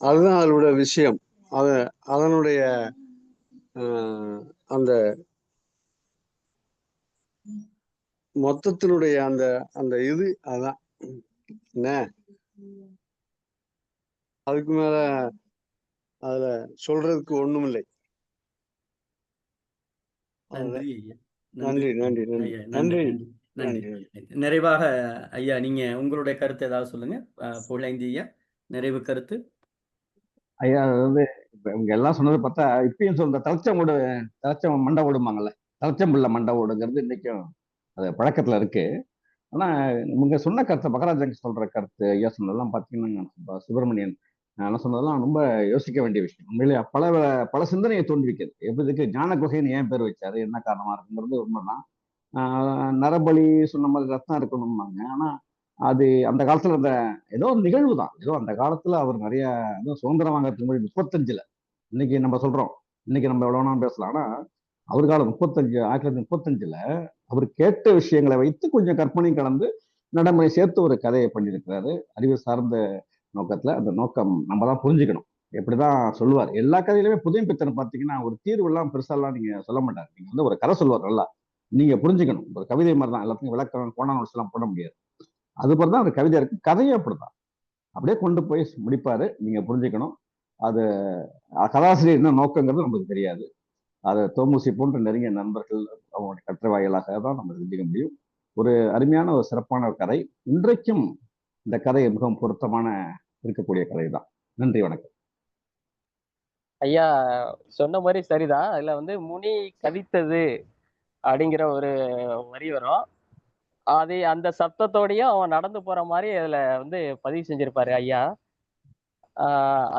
அதுதான் அதோட விஷயம். அதனுடைய அந்த மொத்தத்தினுடைய அந்த அந்த இது அதான் என்ன, அதுக்கு மேல அதுல சொல்றதுக்கு ஒண்ணும் இல்லை. நன்றி ஐயா. நன்றி நன்றி நன்றி ஐயா, நன்றி நன்றி. நன்றி. நிறைவாக ஐயா நீங்க உங்களுடைய கருத்து ஏதாவது சொல்லுங்க. புகழேந்தி ஐயா, நிறைவு கருத்து. ஐயா அதாவது இப்ப இவங்க எல்லாம் சொன்னதை பார்த்தா இப்பயும் சொல்ற தலைச்சம் மண்டை ஓடுமாங்கல்ல, தலைச்சம்பிள்ளை மண்டை ஓடுங்கிறது இன்னைக்கும் அது பழக்கத்துல இருக்கு. ஆனா இவங்க சொன்ன கருத்தை மகராஜங்க சொல்ற கருத்து ஐயா சொன்னதெல்லாம் பார்த்தீங்கன்னா சுப்பிரமணியன் நான் சொன்னதெல்லாம் ரொம்ப யோசிக்க வேண்டிய விஷயம். உண்மையிலேயே பல சிந்தனையை தோன்றி வைக்கிறது. எப்படிக்கு ஞான குகைன்னு ஏன் பேர் வச்சாரு, என்ன காரணமா இருக்குங்கிறது உண்மைதான். நரபலி சொன்ன மாதிரி ரத்னம் இருக்கணும்னாங்க. ஆனா அது அந்த காலத்துல அந்த ஏதோ ஒரு நிகழ்வு தான். ஏதோ அந்த காலத்துல அவர் நிறைய சுதந்திரம் வாங்கறதுக்கு முன்னாடி 35 இன்னைக்கு நம்ம சொல்றோம், இன்னைக்கு நம்ம எவ்வளவுனா பேசலாம். ஆனா அவர் காலம் 1935 அவர் கேட்ட விஷயங்களை வைத்து கொஞ்சம் கற்பனை கலந்து நடைமுறை சேர்த்து ஒரு கதையை பண்ணியிருக்கிறாரு. அறிவு சார்ந்த நோக்கத்துல அந்த நோக்கம் நம்ம தான் புரிஞ்சுக்கணும். எப்படிதான் சொல்லுவார் எல்லா கதையிலுமே. புதிய பித்தனை பார்த்தீங்கன்னா ஒரு தீர்வு எல்லாம் பெருசாலாம் நீங்க சொல்ல மாட்டார். நீங்க ஒரு கதை சொல்லுவார், நல்லா நீங்க புரிஞ்சுக்கணும். ஒரு கவிதை மாதிரி தான், எல்லாத்துக்கும் விளக்கம் கோண நோட்ஸ் எல்லாம் போட முடியாது. அது மாதிரி தான் அந்த கவிதை இருக்கு. கதையும் அப்படிதான், அப்படியே கொண்டு போய் முடிப்பாரு. நீங்க புரிஞ்சுக்கணும். அது கதாசிரியர் என்ன நோக்கங்கிறது நமக்கு தெரியாது. அதை தோமுசி போன்ற நெருங்கிய நண்பர்கள் அவங்களுடைய கற்றை வாயிலாக தான் நம்ம தெரிஞ்சுக்க முடியும். ஒரு அருமையான ஒரு சிறப்பான ஒரு கதை. இன்றைக்கும் இந்த கதை மிகவும் பொருத்தமான இருக்கக்கூடிய கதை தான். நன்றி, வணக்கம். ஐயா சொன்ன மாதிரி சரிதான். அதுல முனி கவித்தது அப்படிங்கிற ஒரு வரி வரும். அது அந்த சத்தத்தோடயும் அவன் நடந்து போற மாதிரி அதுல பதிவு செஞ்சிருப்பாரு ஐயா.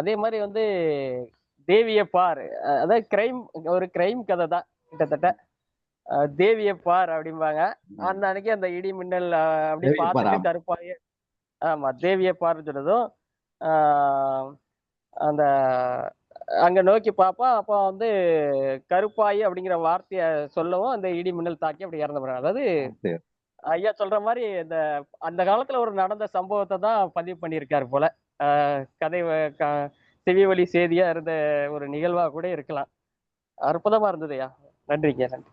அதே மாதிரி தேவிய பார், அதாவது ஒரு கிரைம் கதை தான் கிட்டத்தட்ட. தேவிய பார் அப்படிம்பாங்க. அந்த அன்னைக்கு அந்த இடி மின்னல் அப்படி பார்த்துட்டு கருப்பாய, ஆமா தேவிய பார் சொல்றதும் அந்த அங்க நோக்கி பாப்பா. அப்ப கருப்பாயி அப்படிங்கிற வார்த்தைய சொல்லவும் அந்த இடி மின்னல் தாக்கி அப்படி இறந்து போறாங்க. அதாவது ஐயா சொல்ற மாதிரி அந்த காலத்துல ஒரு நடந்த சம்பவத்தை தான் பதிவு பண்ணியிருக்காரு போல. கதை செவி வழி செய்தியா இருந்த ஒரு நிகழ்வா கூட இருக்கலாம். அற்புதமா இருந்தது ஐயா. நன்றிங்க. நன்றி.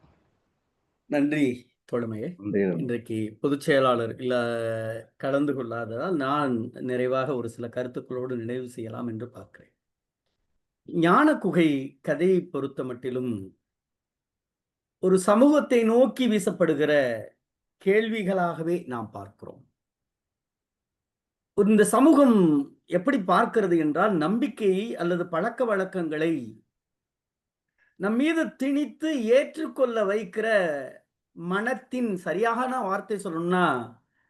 நன்றி தோழமையே. இன்றைக்கு பொதுச் செயலாளர் கலந்து கொள்ளாததால் நான் நிறைவாக ஒரு சில கருத்துக்களோடு நினைவு செய்யலாம் என்று பார்க்கிறேன். ஞான குகை கதையை பொறுத்த மட்டிலும் ஒரு சமூகத்தை நோக்கி வீசப்படுகிற கேள்விகளாகவே நாம் பார்க்கிறோம். இந்த சமூகம் எப்படி பார்க்கிறது என்றால், நம்பிக்கையை அல்லது பழக்க வழக்கங்களை நம் மீது திணித்து ஏற்றுக்கொள்ள வைக்கிற மனத்தின், சரியான வார்த்தை சொல்லணும்னா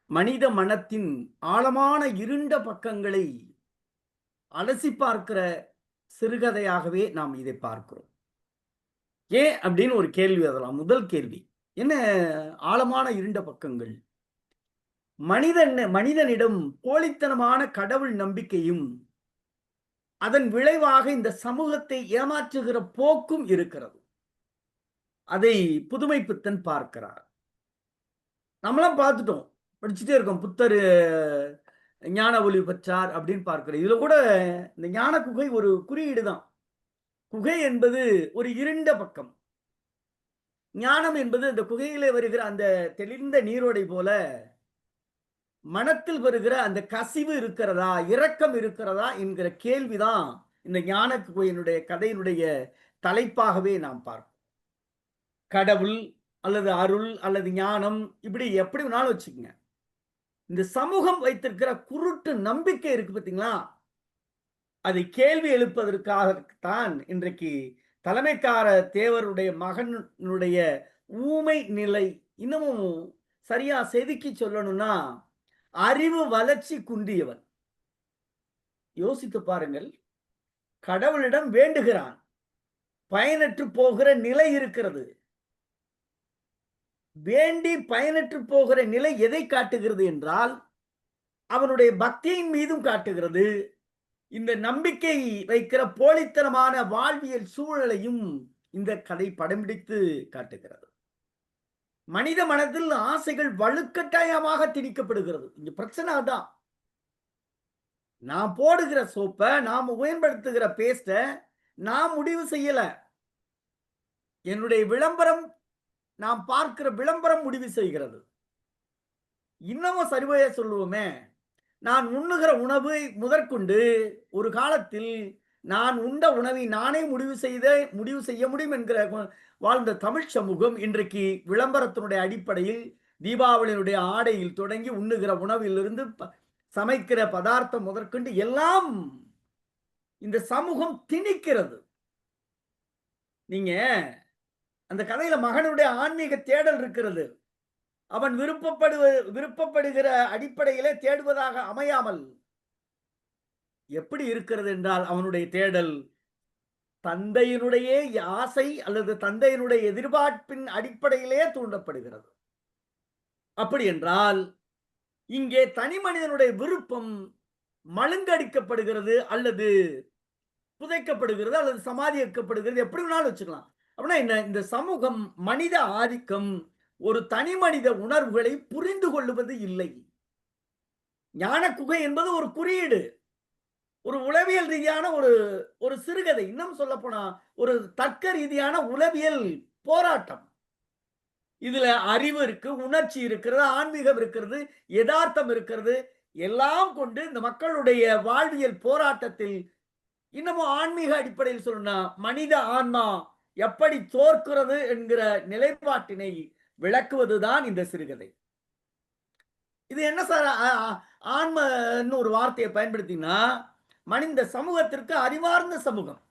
மனித மனத்தின் ஆழமான இருண்ட பக்கங்களை அலசி பார்க்கிற சிறுகதையாகவே நாம் இதை பார்க்கிறோம். ஏன் அப்படின்னு ஒரு கேள்வி வரலாம். முதல் கேள்வி, என்ன ஆழமான இருண்ட பக்கங்கள்? மனிதனிடம் போலித்தனமான கடவுள் நம்பிக்கையும் அதன் விளைவாக இந்த சமூகத்தை ஏமாற்றுகிற போக்கும் இருக்கிறது. அதை புதுமை பித்தன் பார்க்கிறார். நம்மளாம் பார்த்துட்டோம், படிச்சுட்டே இருக்கோம். புத்தர் ஞான ஒளி பெற்றார் அப்படின்னு பார்க்கிறோம். இதுல கூட இந்த ஞான குகை ஒரு குறியீடு தான். குகை என்பது ஒரு இருண்ட பக்கம். ஞானம் என்பது அந்த குகையிலே வருகிற அந்த தெளிந்த நீரோடை போல மனத்தில் வருகிற அந்த கசிவு இருக்கிறதா, இரக்கம் இருக்கிறதா என்கிற கேள்விதான் இந்த ஞான குகையினுடைய கதையினுடைய தலைப்பாகவே நாம் பார்ப்போம். கடவுள் அல்லது அருள் அல்லது ஞானம், இப்படி எப்படி வேணாலும் வச்சுக்கோங்க. இந்த சமூகம் வைத்திருக்கிற குருட்டு நம்பிக்கை இருக்கு பார்த்தீங்களா, அதை கேள்வி எழுப்பதற்காகத்தான் இன்றைக்கு தலைமைக்கார தேவருடைய மகனுடைய ஊமை நிலை. இன்னமும் சரியா செதுக்கி சொல்லணும்னா, அறிவு வளர்ச்சி குன்றியவன். யோசித்து பாருங்கள். கடவுளிடம் வேண்டுகிறான், பயனற்று போகிற நிலை இருக்கிறது. வேண்டி பயனற்று போகிற நிலை எதை காட்டுகிறது என்றால் அவனுடைய பக்தியின் மீதும் காட்டுகிறது. இந்த நம்பிக்கை வைக்கிற போலித்தனமான வாழ்வியல் சூழலையும் இந்த கதை படம் பிடித்து காட்டுகிறது. மனித மனதில் ஆசைகள் வலுக்கட்டாயமாக திணிக்கப்படுகிறது. இங்க பிரச்சனை அதான். நான் போடுகிற சோப்பை, நாம் பயன்படுத்துகிற பேஸ்ட நான் முடிவு செய்யல. என்னுடைய விளம்பரம், நாம் பார்க்கிற விளம்பரம் முடிவு செய்கிறது. இன்னமும் சரிவையா சொல்லுவோமே, நான் உண்ணுகிற உணவை முதற்கொண்டு ஒரு காலத்தில் நான் உண்ட உணவை நானே முடிவு செய்ய முடியும் என்கிற வாழ்ந்த தமிழ் சமூகம் இன்றைக்கு விளம்பரத்தினுடைய அடிப்படையில் தீபாவளியினுடைய ஆடையில் தொடங்கி உண்ணுகிற உணவிலிருந்து சமைக்கிற பதார்த்தம் முதற்கொண்டு எல்லாம் இந்த சமூகம் திணிக்கிறது. நீங்க அந்த கதையில மகனுடைய ஆன்மீக தேடல் இருக்கிறது. அவன் விருப்பப்படுகிற அடிப்படையிலே தேடுவதாக அமையாமல் எப்படி இருக்கிறது என்றால் அவனுடைய தேடல் தந்தையினுடைய ஆசை அல்லது தந்தையினுடைய எதிர்பார்ப்பின் அடிப்படையிலே தூண்டப்படுகிறது. அப்படி என்றால் இங்கே தனி மனிதனுடைய விருப்பம் மழுங்கடிக்கப்படுகிறது அல்லது புதைக்கப்படுகிறது அல்லது சமாதிக்கப்படுகிறது, எப்படி வேணாலும் வச்சுக்கலாம். அப்படின்னா இந்த சமூகம் மனித ஆதிக்கம் ஒரு தனி மனித உணர்வுகளை புரிந்து கொள்ளுவது இல்லை. ஞான குகை என்பது ஒரு குறியீடு, ஒரு உளவியல் ரீதியான ஒரு சிறுகதை. இன்னும் சொல்ல போனா ஒரு தர்க்க ரீதியான உளவியல் போராட்டம். இதுல அறிவு இருக்கு, உணர்ச்சி இருக்கிறது, ஆன்மீகம் இருக்கிறது, யதார்த்தம் இருக்கிறது. எல்லாம் கொண்டு இந்த மக்களுடைய வாழ்வியல் போராட்டத்தில் இன்னமும் ஆன்மீக அடிப்படையில் சொல்லணும்னா மனித ஆன்மா எப்படி தோற்கிறது என்கிற நிலைப்பாட்டினை விளக்குவதுதான் இந்த சிறுகதை. இது என்ன சார் ஆன்மன்னு ஒரு வார்த்தையை பயன்படுத்தினா, மனித சமூகத்திற்கு அறிவார்ந்த சமூகம்,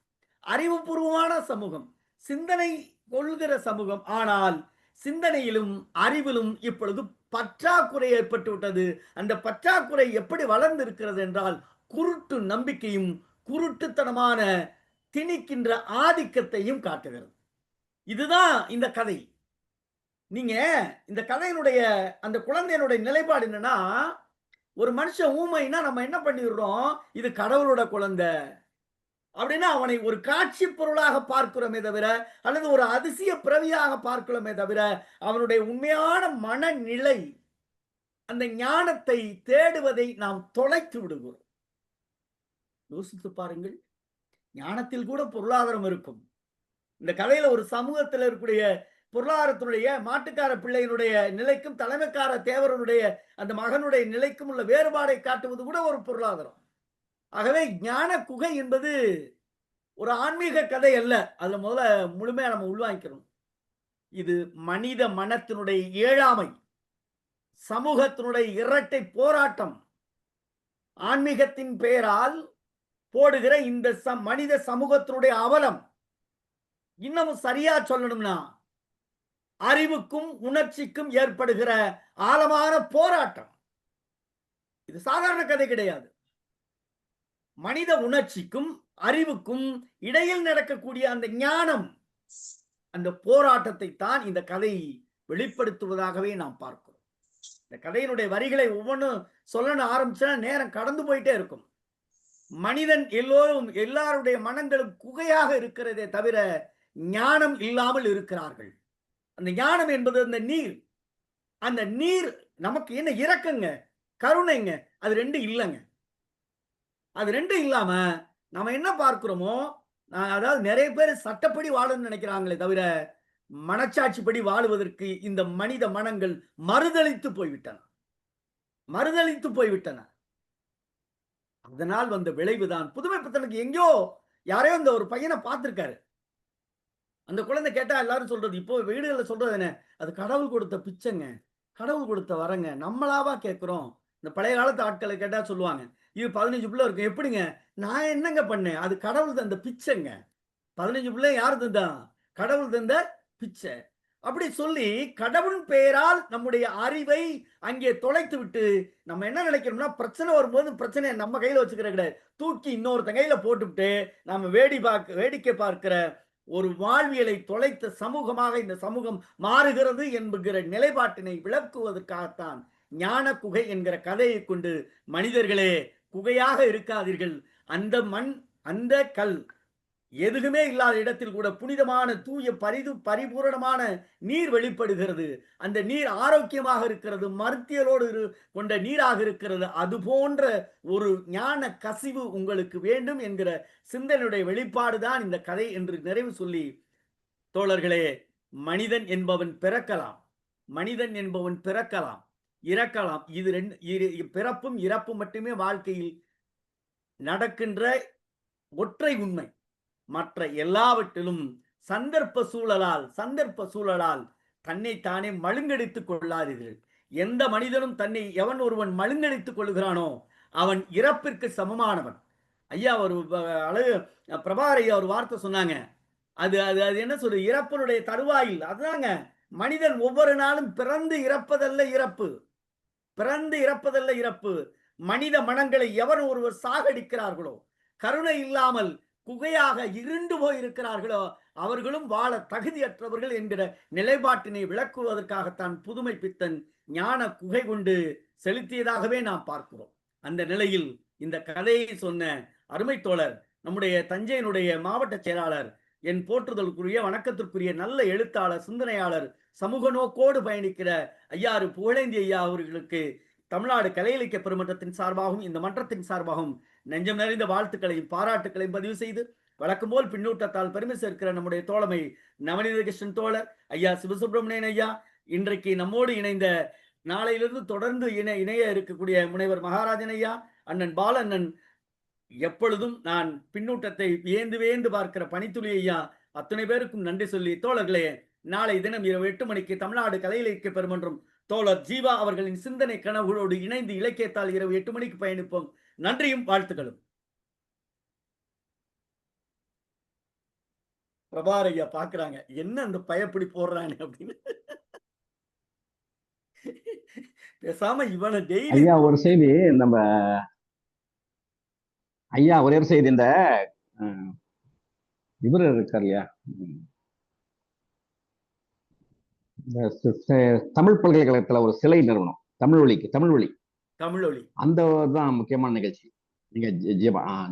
அறிவுபூர்வமான சமூகம், சிந்தனை கொள்கிற சமூகம். ஆனால் சிந்தனையிலும் அறிவிலும் இப்பொழுது பற்றாக்குறை ஏற்பட்டு விட்டது. அந்த பற்றாக்குறை எப்படி வளர்ந்து இருக்கிறது என்றால் குருட்டு நம்பிக்கையும் குருட்டுத்தனமான திணிக்கின்ற ஆதிக்கத்தையும் காட்டுகிறது. இதுதான் இந்த கதை. நீங்க இந்த கதையினுடைய அந்த குழந்தையினுடைய நிலைப்பாடு என்னன்னா, ஒரு மனுஷன் ஊமைன்னா நம்ம என்ன பண்ணிடுறோம், இது கடவுளோட குழந்தை அப்படின்னா அவனை ஒரு காட்சி பொருளாக பார்க்கிறோமே தவிர, அல்லது ஒரு அதிசய பிறவியாக பார்க்கிறோமே தவிர, அவனுடைய உண்மையான மனநிலை அந்த ஞானத்தை தேடுவதை நாம் தொலைத்து விடுகிறோம். யோசித்து பாருங்கள், ஞானத்தில் கூட பொருளாதாரம் இருக்கும். இந்த கதையில ஒரு சமூகத்தில் இருக்கக்கூடிய பொருளாதாரத்தினுடைய மாட்டுக்கார பிள்ளையினுடைய நிலைக்கும் தலைமைக்கார தேவரனுடைய அந்த மகனுடைய நிலைக்கும் உள்ள வேறுபாடை காட்டுவது கூட ஒரு பொருளாதாரம். ஆகவே ஞான குகை என்பது ஒரு ஆன்மீக கதை அல்ல. அதுல முதல்ல முழுமையா நம்ம உள்வாங்கிக்கிறோம். இது மனித மனத்தினுடைய ஏழாமை, சமூகத்தினுடைய இரட்டை போராட்டம், ஆன்மீகத்தின் பெயரால் போடுகிற இந்த மனித சமூகத்தினுடைய அவலம். இன்னமும் சரியா சொல்லணும்னா அறிவுக்கும் உணர்ச்சிக்கும் ஏற்படுகிற ஆழமான போராட்டம். இது சாதாரண கதை கிடையாது. மனித உணர்ச்சிக்கும் அறிவுக்கும் இடையில் நடக்கக்கூடிய அந்த ஞானம், அந்த போராட்டத்தை தான் இந்த கதை வெளிப்படுத்துவதாகவே நாம் பார்க்கிறோம். இந்த கதையினுடைய வரிகளை ஒவ்வொன்றும் சொல்லணும் ஆரம்பிச்சா நேரம் கடந்து போயிட்டே இருக்கும். மனிதன் எல்லாருடைய மனங்களும் குகையாக இருக்கிறதே தவிர ஞானம் இல்லாமல் இருக்கிறார்கள். அந்த ஞானம் என்பது அந்த நீர். அந்த நீர் நமக்கு என்ன இரக்கங்க, கருணைங்க, அது ரெண்டு இல்லைங்க. அது ரெண்டு இல்லாம நம்ம என்ன பார்க்கிறோமோ, அதாவது நிறைய பேர் சட்டப்படி வாழணும்னு நினைக்கிறாங்களே தவிர மனச்சாட்சிப்படி வாழுவதற்கு இந்த மனித மனங்கள் மறுதளித்து போய்விட்டன. அதனால் வந்த விளைவுதான் புதுமை பித்தனுக்கு. எங்கேயோ யாரையோ இந்த ஒரு பையனை பார்த்திருக்காரு. அந்த குழந்தை கேட்டா எல்லாரும் சொல்றது, இப்போ வீடுகளில் சொல்றது என்ன, அது கடவுள் கொடுத்த பிச்சைங்க, கடவுள் கொடுத்த வரங்க, நம்மளாவா கேட்கிறோம். இந்த பழைய காலத்து ஆட்களை கேட்டா சொல்லுவாங்க, இது 15 பிள்ளை இருக்கும். எப்படிங்க, நான் என்னங்க பண்ணேன், அது கடவுள் தந்த பிச்சைங்க. 15 பிள்ளை யாரு தந்தா, கடவுள் தந்த பிச்சை. அப்படி சொல்லி கடவுள் பெயரால் நம்முடைய அறிவை அங்கே தொலைத்து விட்டு நம்ம என்ன நினைக்கிறோம்னா, பிரச்சனை வரும்போது பிரச்சனையை நம்ம கையில வச்சுக்கிற கிடையாது, தூக்கி இன்னொருத்த கையில போட்டுவிட்டு நம்ம வேடிக்கை பார்க்கிற ஒரு வாழ்வியலை தொலைத்த சமூகமாக இந்த சமூகம் மாறுகிறது என்கிற நிலைப்பாட்டினை விளக்குவதற்காகத்தான் ஞான குகை என்கிற கதையை கொண்டு மனிதர்களே குகையாக இருக்காதீர்கள், அந்த மண் அந்த கல் எதுவுமே இல்லாத இடத்தில் கூட புனிதமான தூய பரிபூரணமான நீர் வெளிப்படுகிறது. அந்த நீர் ஆரோக்கியமாக இருக்கிறது, மருத்தியலோடு கொண்ட நீராக இருக்கிறது. அது போன்ற ஒரு ஞான கசிவு உங்களுக்கு வேண்டும் என்கிற சிந்தனையுடைய வெளிப்பாடுதான் இந்த கதை என்று நிறைவு சொல்லி, தோழர்களே, மனிதன் என்பவன் பிறக்கலாம், மனிதன் என்பவன் பிறக்கலாம், இறக்கலாம். இது பிறப்பும் இறப்பும் மட்டுமே வாழ்க்கையில் நடக்கின்ற ஒற்றை உண்மை. மற்ற எல்லாவற்றிலும் சந்தர்ப்ப சூழலால் தன்னைத்தானே மழுங்கடித்துக் கொள்ளாதீர்கள். எந்த மனிதனும் தன்னை எவன் ஒருவன் மழுங்கடித்துக் கொள்கிறானோ அவன் இறப்பிற்கு சமமானவன். ஐயா ஒரு அழகு பிரபாகர் ஐயா ஒரு வார்த்தை சொன்னாங்க, அது அது அது என்ன சொல்றது, இறப்பனுடைய தருவாயில். அதுதாங்க மனிதன் ஒவ்வொரு நாளும் பிறந்து இறப்பதல்ல இறப்பு, பிறந்து இறப்பதல்ல இறப்பு. மனித மனங்களை எவர் ஒருவர் சாகடிக்கிறார்களோ, கருணை இல்லாமல் குகையாக இருண்டு போய் இருக்கிறார்களோ, அவர்களும் வாழ தகுதியற்றவர்கள் என்கிற நிலைப்பாட்டினை விளக்குவதற்காகத்தான் புதுமை பித்தன் ஞான குகை கொண்டு செலுத்தியதாகவே நாம் பார்க்கிறோம். அந்த நிலையில் இந்த கதையை சொன்ன அருமை தோழர், நம்முடைய தஞ்சையினுடைய மாவட்ட செயலாளர், என் போற்றுதலுக்குரிய வணக்கத்திற்குரிய நல்ல எழுத்தாளர், சிந்தனையாளர், சமூக நோக்கோடு பயணிக்கிற ஐயாறு புகழேந்தி ஐயா அவர்களுக்கு தமிழ்நாடு கலை இலக்கிய பெருமன்றத்தின் சார்பாகவும் இந்த மன்றத்தின் சார்பாகவும் நெஞ்சம் நிறைந்த வாழ்த்துக்களையும் பாராட்டுக்களையும் பதிவு செய்து, வழக்கம் போல் பின்னூட்டத்தால் பெருமை சேர்க்கிற நம்முடைய தோழமை நவநீத கிருஷ்ணன் தோழர், ஐயா சிவசுப்பிரமணியன் ஐயா, இன்றைக்கு நம்மோடு இணைந்த நாளையிலிருந்து தொடர்ந்து இணைய இருக்கக்கூடிய முனைவர் மகாராஜன் ஐயா, அண்ணன் பாலண்ணன், எப்பொழுதும் நான் பின்னூட்டத்தை வியந்து பார்க்கிற பணித்துளி ஐயா, அத்தனை பேருக்கும் நன்றி சொல்லி, தோழர்களே, நாளை தினம் இரவு 8 மணிக்கு தமிழ்நாடு கலை இலக்கிய பெருமன்றம் தோழர் ஜீவா அவர்களின் சிந்தனை கனவுகளோடு இணைந்து இலக்கியத்தால் இரவு 8 மணிக்கு பயணிப்போம். நன்றியும் வாழ்த்துக்களும். பிரபாகர் ஐயா பாக்குறாங்க, என்ன அந்த பயப்படி போடுறானே அப்படின்னு. பேசாம இவனை டெய்லி ஐயா ஒரு செய்தி, நம்ம ஐயா ஒரே ஒரு செய்தி, இந்த இவர் இருக்கார் இல்லையா, தமிழ் பல்கலைக்கழகத்துல ஒரு சிலை நிறுவனம், தமிழ் வழி, அந்த தான் முக்கியமான நிகழ்ச்சி. நீங்க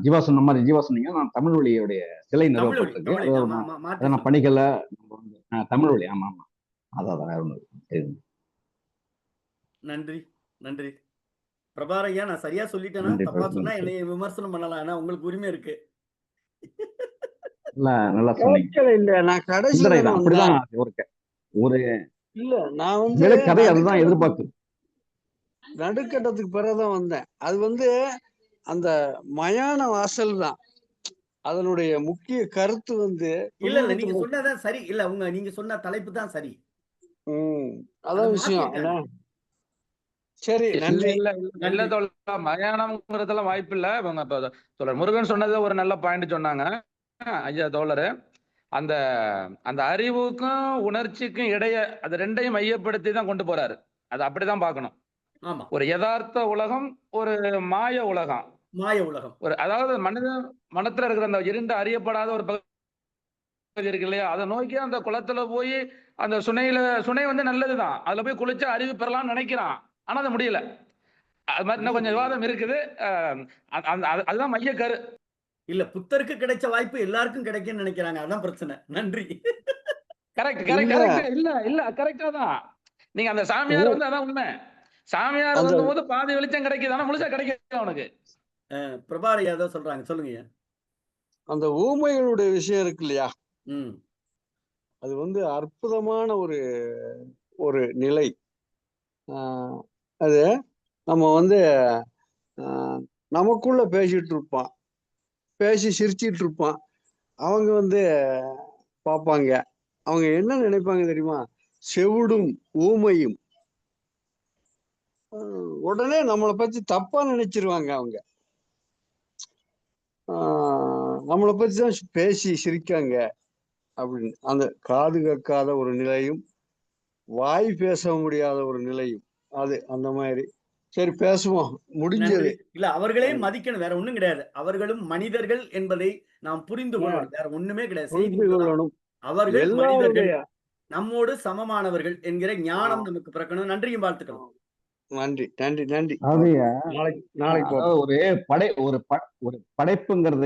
ஜீவா சொன்ன மாதிரி, ஜீவா சொன்னீங்க, நான் தமிழ் வழியுடைய சிலை நிறுவப்பட்டிருக்கு, நான் பணிகள்ல தமிழ் வழி. ஆமா ஆமா, அதான். நன்றி நன்றி பிரபாகர் ஐயா, நான் சரியா சொல்லிட்டேன்னா? தப்பா சொன்னா என்னைய விமர்சனம் பண்ணலாம், ஆனா உங்களுக்கு உரிமை இருக்கு. நல்லா சொன்னீங்க. இல்ல நான் கடைசியில அப்படிதான் ஒரு இல்ல, நான் வந்து கதை அதுதான் எதிர்பார்க்கு. நடுக்கட்டத்துக்கு பிறகுதான் வந்தேன். அது அந்த மயான வாசல் தான் அதனுடைய முக்கிய கருத்து. இல்ல நீங்க சொன்னதான் சரி, இல்ல நீங்க சொன்ன தலைப்பு தான் சரி. அதான் விஷயம். சரி, நன்றி. நல்ல தோழர், மயானம்ங்கிறதெல்லாம் வாய்ப்பு இல்ல. தோழர் முருகன் சொன்னது ஒரு நல்ல பாயிண்ட் சொன்னாங்க ஐயா தோழரு. அந்த அந்த அறிவுக்கும் உணர்ச்சிக்கும் இடைய அது ரெண்டையும் மையப்படுத்தி தான் கொண்டு போறாரு. அது அப்படிதான் பார்க்கணும். ஒரு யதார்த்த உலகம், ஒரு மாய உலகம். ஒரு அதாவது மனித மனத்துல இருக்கிற அந்த இருண்டு அறியப்படாத ஒரு பகுதி இருக்கு இல்லையா, அதை நோக்கி அந்த குளத்துல போய் அந்த சுனை நல்லதுதான், அதுல போய் குளிச்சா அறிவு பெறலாம்னு நினைக்கிறான், ஆனா அது முடியல. அது மாதிரி இன்னும் கொஞ்சம் விவாதம் இருக்குது. அதுதான் மைய கரு. இல்ல, புத்தருக்கு கிடைச்ச வாய்ப்பு எல்லாருக்கும் கிடைக்கும்னு நினைக்கிறாங்க, அதான் பிரச்சனை. நன்றி. கரெக்ட். இல்ல கரெக்டா தான். நீங்க அந்த சாமியார் அதான் உண்மை. சாமியார் போது பாதி வெளிச்சம் கிடைக்குது, ஆனா முழுசா கிடைக்குது அவனுக்கு. பிரபாகர் யாதவ் சொல்றாங்க, சொல்லுங்க. அந்த ஊமைகளுடைய விஷயம் இருக்கு இல்லையா, அது அற்புதமான ஒரு நிலை. அது நம்ம நமக்குள்ள பேசிட்டு இருப்பான், பேசி சிரிச்சிட்டு இருப்பான். அவங்க பார்ப்பாங்க, அவங்க என்ன நினைப்பாங்க தெரியுமா, செவிடும் ஊமையும். உடனே நம்மளை பத்தி தப்பா நினைச்சிருவாங்க. அவங்க நம்மளை பத்தி தான் பேசி சிரிக்காங்க அப்படின்னு. அந்த காது கேட்காத ஒரு நிலையும், வாய் பேச முடியாத ஒரு நிலையும், அது அந்த மாதிரி சரி பேசுவோம், முடிஞ்சது. நன்றி. இல்ல அவர்களையும் மதிக்கணும், வேற ஒண்ணும் கிடையாது. அவர்களும் மனிதர்கள் என்பதை நாம் புரிந்து கொள்ளணும், வேற ஒண்ணுமே கிடையாது. செய்தி புரிந்து இதுதான். கொள்ளணும். அவர்கள் மனிதர்கள், எல்லாருடைய நம்மோடு சமமானவர்கள் என்கிற ஞானம் நமக்கு பிறக்கணும். நன்றியும் வாழ்த்துக்களும். நன்றி நன்றி நன்றி. அதாவது நாளைக்கு நாளைக்கு அதாவது ஒரு படைப்புங்கிறது